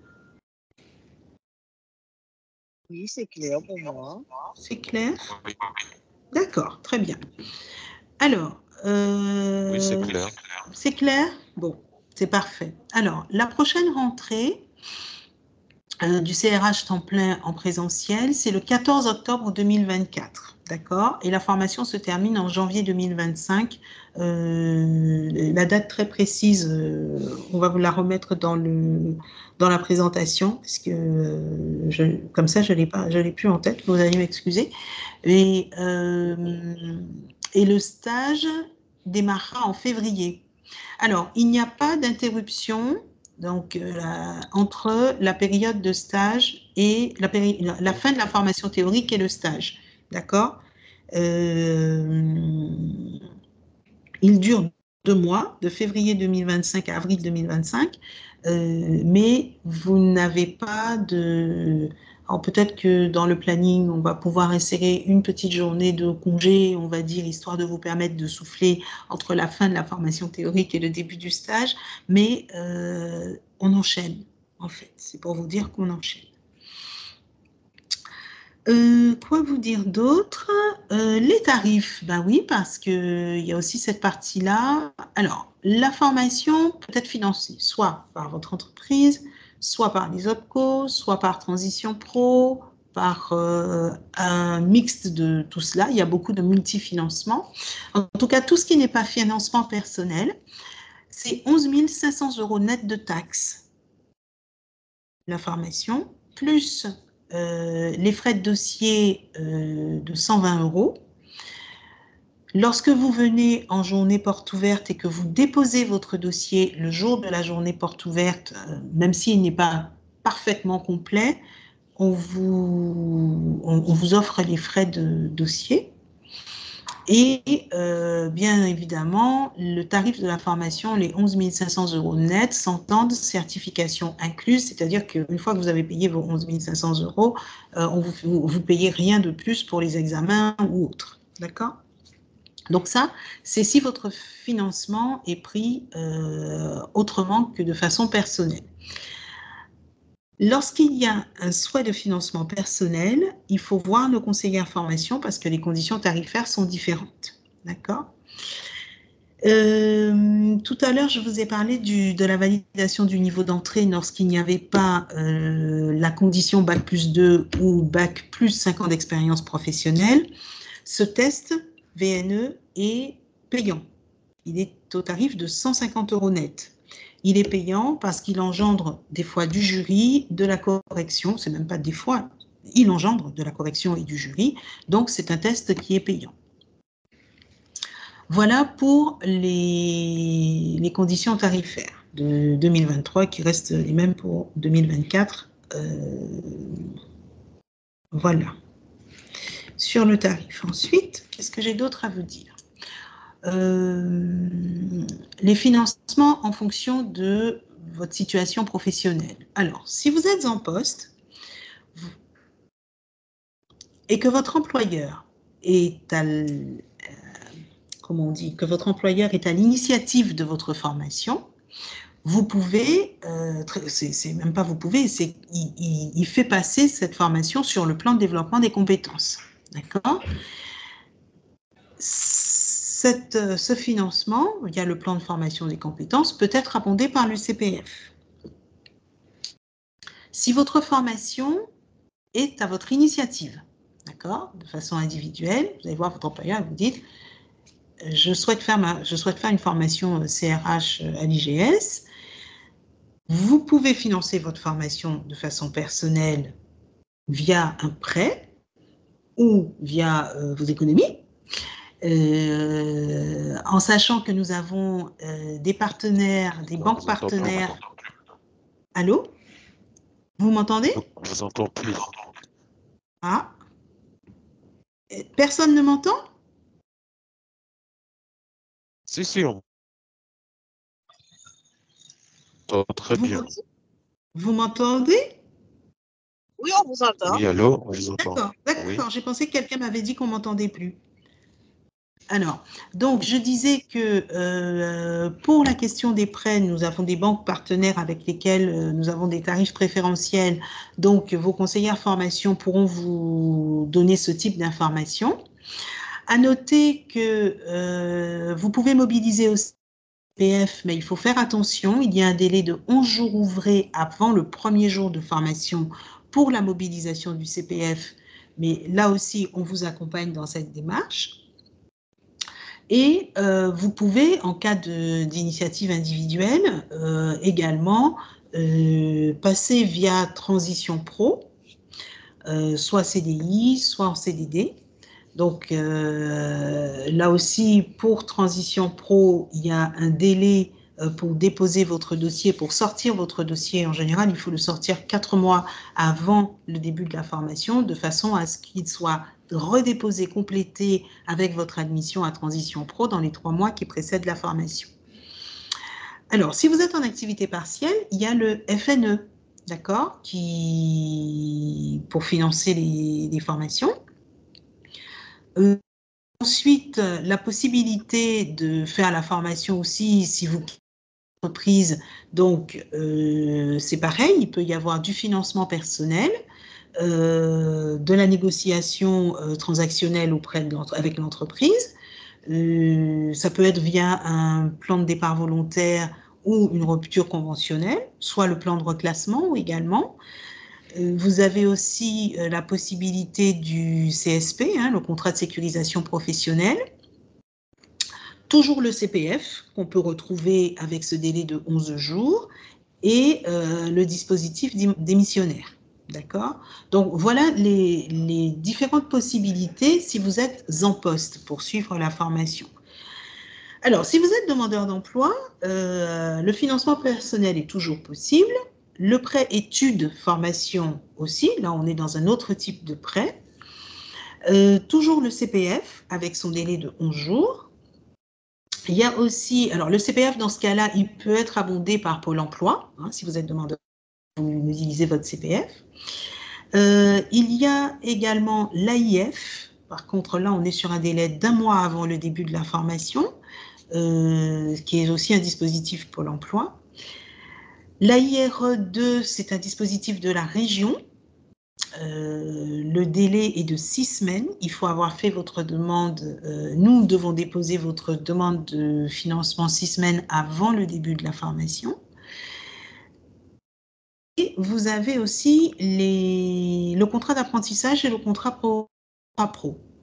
Oui, c'est clair pour moi. C'est clair? D'accord, très bien. Alors, oui, c'est clair. C'est clair? Bon, c'est parfait. Alors, la prochaine rentrée du CRH temps plein en présentiel, c'est le 14 octobre 2024, d'accord? Et la formation se termine en janvier 2025. La date très précise, on va vous la remettre dans la présentation, parce que comme ça, je l'ai plus en tête, vous allez m'excuser. Et le stage démarrera en février. Alors, il n'y a pas d'interruption donc, entre la période de stage et la fin de la formation théorique et le stage. D'accord? Il dure 2 mois, de février 2025 à avril 2025, mais vous n'avez pas de... Alors peut-être que dans le planning, on va pouvoir insérer une petite journée de congé, on va dire, histoire de vous permettre de souffler entre la fin de la formation théorique et le début du stage, mais on enchaîne, en fait. C'est pour vous dire qu'on enchaîne. Quoi vous dire d'autre? Les tarifs, ben oui, parce qu'il y a aussi cette partie-là. Alors, la formation peut être financée soit par votre entreprise, soit par les OPCO, soit par Transition Pro, par un mix de tout cela. Il y a beaucoup de multifinancement. En tout cas, tout ce qui n'est pas financement personnel, c'est 11 500 € net de taxes. La formation, plus les frais de dossier de 120 €. Lorsque vous venez en journée porte ouverte et que vous déposez votre dossier le jour de la journée porte ouverte, même s'il n'est pas parfaitement complet, on vous offre les frais de dossier. Et bien évidemment, le tarif de la formation, les 11 500 € net, s'entendent certification incluse, c'est-à-dire qu'une fois que vous avez payé vos 11 500 €, vous payez rien de plus pour les examens ou autres. D'accord? Donc ça, c'est si votre financement est pris autrement que de façon personnelle. Lorsqu'il y a un souhait de financement personnel, il faut voir nos conseillers en formation parce que les conditions tarifaires sont différentes. D'accord? Tout à l'heure, je vous ai parlé de la validation du niveau d'entrée lorsqu'il n'y avait pas la condition Bac plus 2 ou Bac plus 5 ans d'expérience professionnelle. Ce test VNE est payant. Il est au tarif de 150 € net. Il est payant parce qu'il engendre des fois du jury, de la correction, c'est même pas des fois, il engendre de la correction et du jury, donc c'est un test qui est payant. Voilà pour les conditions tarifaires de 2023 qui restent les mêmes pour 2024. Voilà. Sur le tarif. Ensuite, qu'est-ce que j'ai d'autre à vous dire? Les financements en fonction de votre situation professionnelle. Alors, si vous êtes en poste et que votre employeur est à comment on dit, que votre employeur est à l'initiative de votre formation, vous pouvez, c'est même pas vous pouvez, c'est il fait passer cette formation sur le plan de développement des compétences. D'accord? Ce financement, via le plan de formation des compétences, peut être abondé par le CPF. Si votre formation est à votre initiative, d'accord, de façon individuelle, vous allez voir votre employeur et vous dites je souhaite faire une formation CRH à l'IGS. Vous pouvez financer votre formation de façon personnelle via un prêt ou via vos économies, en sachant que nous avons des partenaires, des banques partenaires. Allô? Vous m'entendez? Je vous entends plus. Ah. Personne ne m'entend? Si, on entend très bien. Vous m'entendez? Oui, on vous entend. Oui, allô, on vous entend. D'accord, Oui. J'ai pensé que quelqu'un m'avait dit qu'on ne m'entendait plus. Alors, donc, je disais que pour la question des prêts, nous avons des banques partenaires avec lesquelles nous avons des tarifs préférentiels. Donc, vos conseillères formation pourront vous donner ce type d'informations. À noter que vous pouvez mobiliser au CPF, mais il faut faire attention. Il y a un délai de 11 jours ouvrés avant le premier jour de formation pour la mobilisation du CPF. Mais là aussi, on vous accompagne dans cette démarche. Et vous pouvez, en cas d'initiative individuelle, également passer via Transition Pro, soit CDI, soit en CDD. Donc là aussi, pour Transition Pro, il y a un délai pour déposer votre dossier, pour sortir votre dossier. En général, il faut le sortir 4 mois avant le début de la formation, de façon à ce qu'il soit redéposé, complété avec votre admission à Transition Pro dans les 3 mois qui précèdent la formation. Alors, si vous êtes en activité partielle, il y a le FNE, d'accord, pour financer les formations. Ensuite, la possibilité de faire la formation aussi si vous quittez l'entreprise. Donc, c'est pareil, il peut y avoir du financement personnel, de la négociation transactionnelle avec l'entreprise. Ça peut être via un plan de départ volontaire ou une rupture conventionnelle, soit le plan de reclassement également. Vous avez aussi la possibilité du CSP, le contrat de sécurisation professionnelle. Toujours le CPF qu'on peut retrouver avec ce délai de 11 jours et le dispositif démissionnaire. D'accord? Donc, voilà les différentes possibilités si vous êtes en poste pour suivre la formation. Alors, si vous êtes demandeur d'emploi, le financement personnel est toujours possible. Le prêt études formation aussi. Là, on est dans un autre type de prêt. Toujours le CPF avec son délai de 11 jours. Il y a aussi, alors le CPF dans ce cas-là, il peut être abondé par Pôle emploi, si vous êtes demandeur, vous utilisez votre CPF. Il y a également l'AIF, par contre là on est sur un délai d'1 mois avant le début de la formation, qui est aussi un dispositif Pôle emploi. L'AIRE2, c'est un dispositif de la région, le délai est de 6 semaines. Il faut avoir fait votre demande. Nous devons déposer votre demande de financement 6 semaines avant le début de la formation. Et vous avez aussi le contrat d'apprentissage et le contrat pro.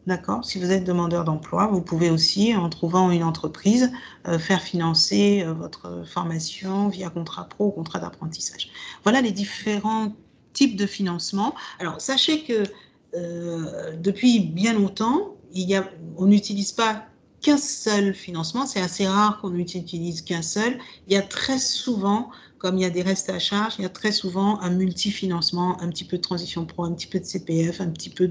D'accord? Si vous êtes demandeur d'emploi, vous pouvez aussi, en trouvant une entreprise, faire financer votre formation via contrat pro ou contrat d'apprentissage. Voilà les différents types de financement. Alors, sachez que depuis bien longtemps, on n'utilise pas qu'un seul financement. C'est assez rare qu'on n'utilise qu'un seul. Il y a très souvent, comme il y a des restes à charge, il y a très souvent un multifinancement, un petit peu de transition pro, un petit peu de CPF, un petit peu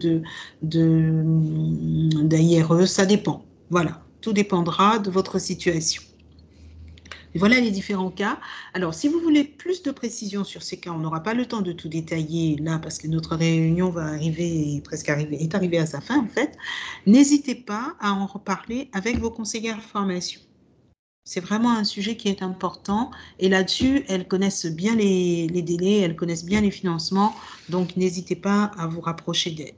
d'AIRE, ça dépend. Voilà, tout dépendra de votre situation. Et voilà les différents cas. Alors, si vous voulez plus de précision sur ces cas, on n'aura pas le temps de tout détailler là parce que notre réunion va arriver, est arrivée à sa fin en fait. N'hésitez pas à en reparler avec vos conseillères formation. C'est vraiment un sujet qui est important et là-dessus, elles connaissent bien les délais, elles connaissent bien les financements, donc n'hésitez pas à vous rapprocher d'elles.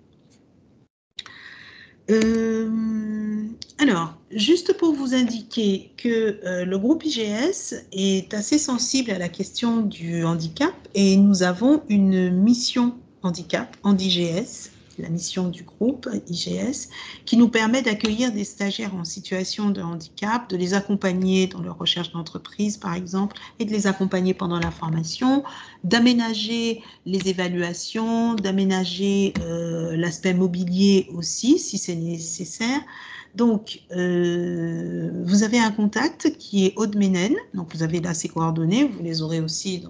Alors, juste pour vous indiquer que le groupe IGS est assez sensible à la question du handicap et nous avons une mission handicap, HandiGS, la mission du groupe IGS, qui nous permet d'accueillir des stagiaires en situation de handicap, de les accompagner dans leur recherche d'entreprise, par exemple, et de les accompagner pendant la formation, d'aménager les évaluations, d'aménager l'aspect mobilier aussi, si c'est nécessaire. Donc, vous avez un contact qui est Aude Ménène, donc vous avez là ses coordonnées, vous les aurez aussi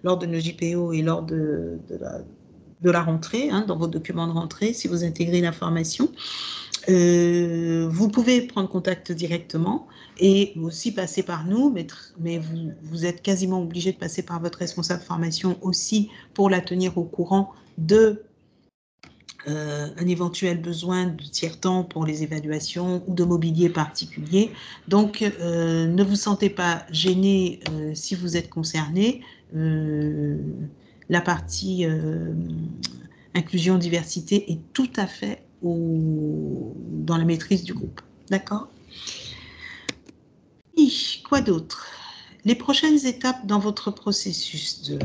lors de nos JPO et lors de la rentrée, hein, dans vos documents de rentrée, si vous intégrez la formation. Vous pouvez prendre contact directement et aussi passer par nous, mais vous êtes quasiment obligé de passer par votre responsable formation aussi pour la tenir au courant de un éventuel besoin de tiers-temps pour les évaluations ou de mobilier particulier. Donc, ne vous sentez pas gêné si vous êtes concerné. La partie inclusion, diversité est tout à fait dans la maîtrise du groupe. D'accord? Quoi d'autre? Les prochaines étapes dans votre processus de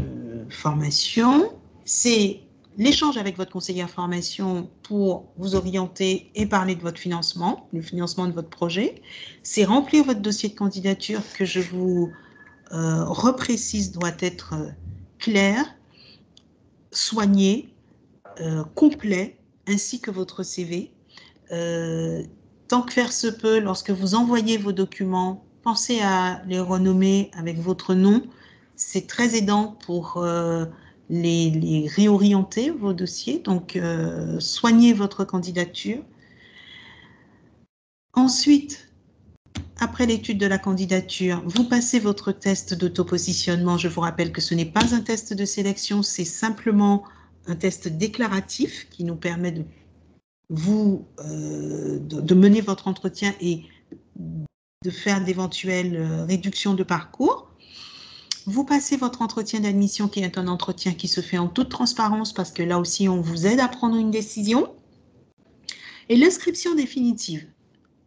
formation, c'est l'échange avec votre conseillère formation pour vous orienter et parler de votre financement, le financement de votre projet. C'est remplir votre dossier de candidature que je vous reprécise doit être clair, soigné, complet, ainsi que votre CV. Tant que faire se peut, lorsque vous envoyez vos documents, pensez à les renommer avec votre nom. C'est très aidant pour les réorienter, vos dossiers. Donc, soignez votre candidature. Ensuite, après l'étude de la candidature, vous passez votre test d'autopositionnement. Je vous rappelle que ce n'est pas un test de sélection, c'est simplement un test déclaratif qui nous permet de mener votre entretien et de faire d'éventuelles réductions de parcours. Vous passez votre entretien d'admission qui est un entretien qui se fait en toute transparence parce que là aussi, on vous aide à prendre une décision. Et l'inscription définitive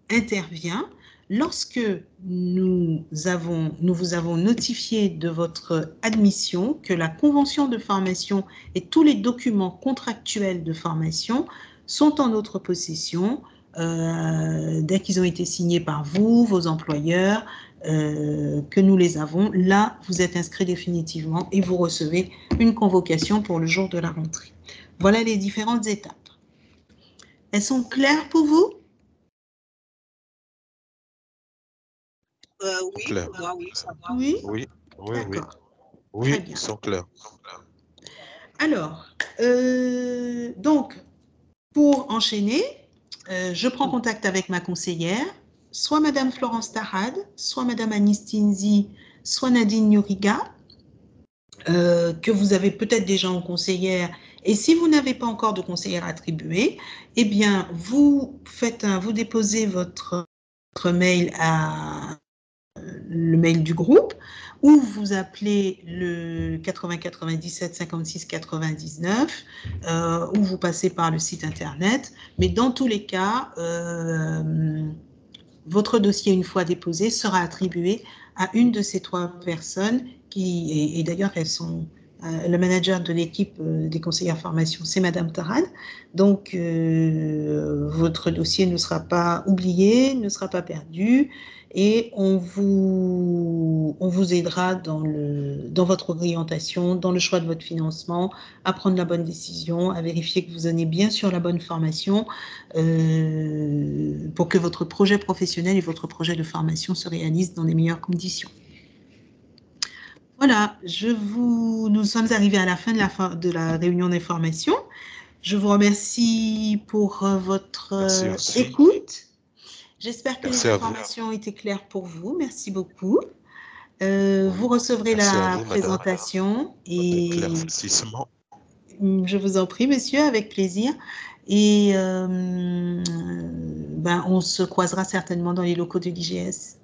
intervient lorsque nous vous avons notifié de votre admission que la convention de formation et tous les documents contractuels de formation sont en notre possession dès qu'ils ont été signés par vous, vos employeurs, que nous les avons. Là, vous êtes inscrit définitivement et vous recevez une convocation pour le jour de la rentrée. Voilà les différentes étapes. Elles sont claires pour vous? Oui, Clair. pour moi, oui, ça va. Oui? Oui, oui, oui. D'accord. Oui, Très bien. ils sont clairs. Alors, donc, pour enchaîner, je prends contact avec ma conseillère, soit Madame Florence Tarad, soit Madame Anis Tinzi, soit Nadine Nuriga, que vous avez peut-être déjà en conseillère. Et si vous n'avez pas encore de conseillère attribuée, eh bien, vous déposez votre mail à le mail du groupe ou vous appelez le 80 97 56 99 ou vous passez par le site internet. Mais dans tous les cas, votre dossier, une fois déposé, sera attribué à une de ces 3 personnes et d'ailleurs, elles sont le manager de l'équipe des conseillers en formation, c'est Madame Taran. Donc, votre dossier ne sera pas oublié, ne sera pas perdu et on vous aidera dans votre orientation, dans le choix de votre financement, à prendre la bonne décision, à vérifier que vous en êtes bien sur la bonne formation pour que votre projet professionnel et votre projet de formation se réalisent dans les meilleures conditions. Voilà, nous sommes arrivés à la fin de la réunion d'information. Je vous remercie pour votre écoute. J'espère que les informations étaient claires pour vous. Merci beaucoup. Vous recevrez la présentation. Et je vous en prie, monsieur, avec plaisir. Et on se croisera certainement dans les locaux de l'IGS.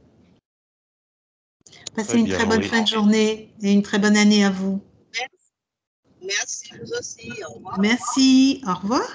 Passez une très bonne fin de journée et une très bonne année à vous. Merci, vous aussi. Au revoir. Merci, au revoir.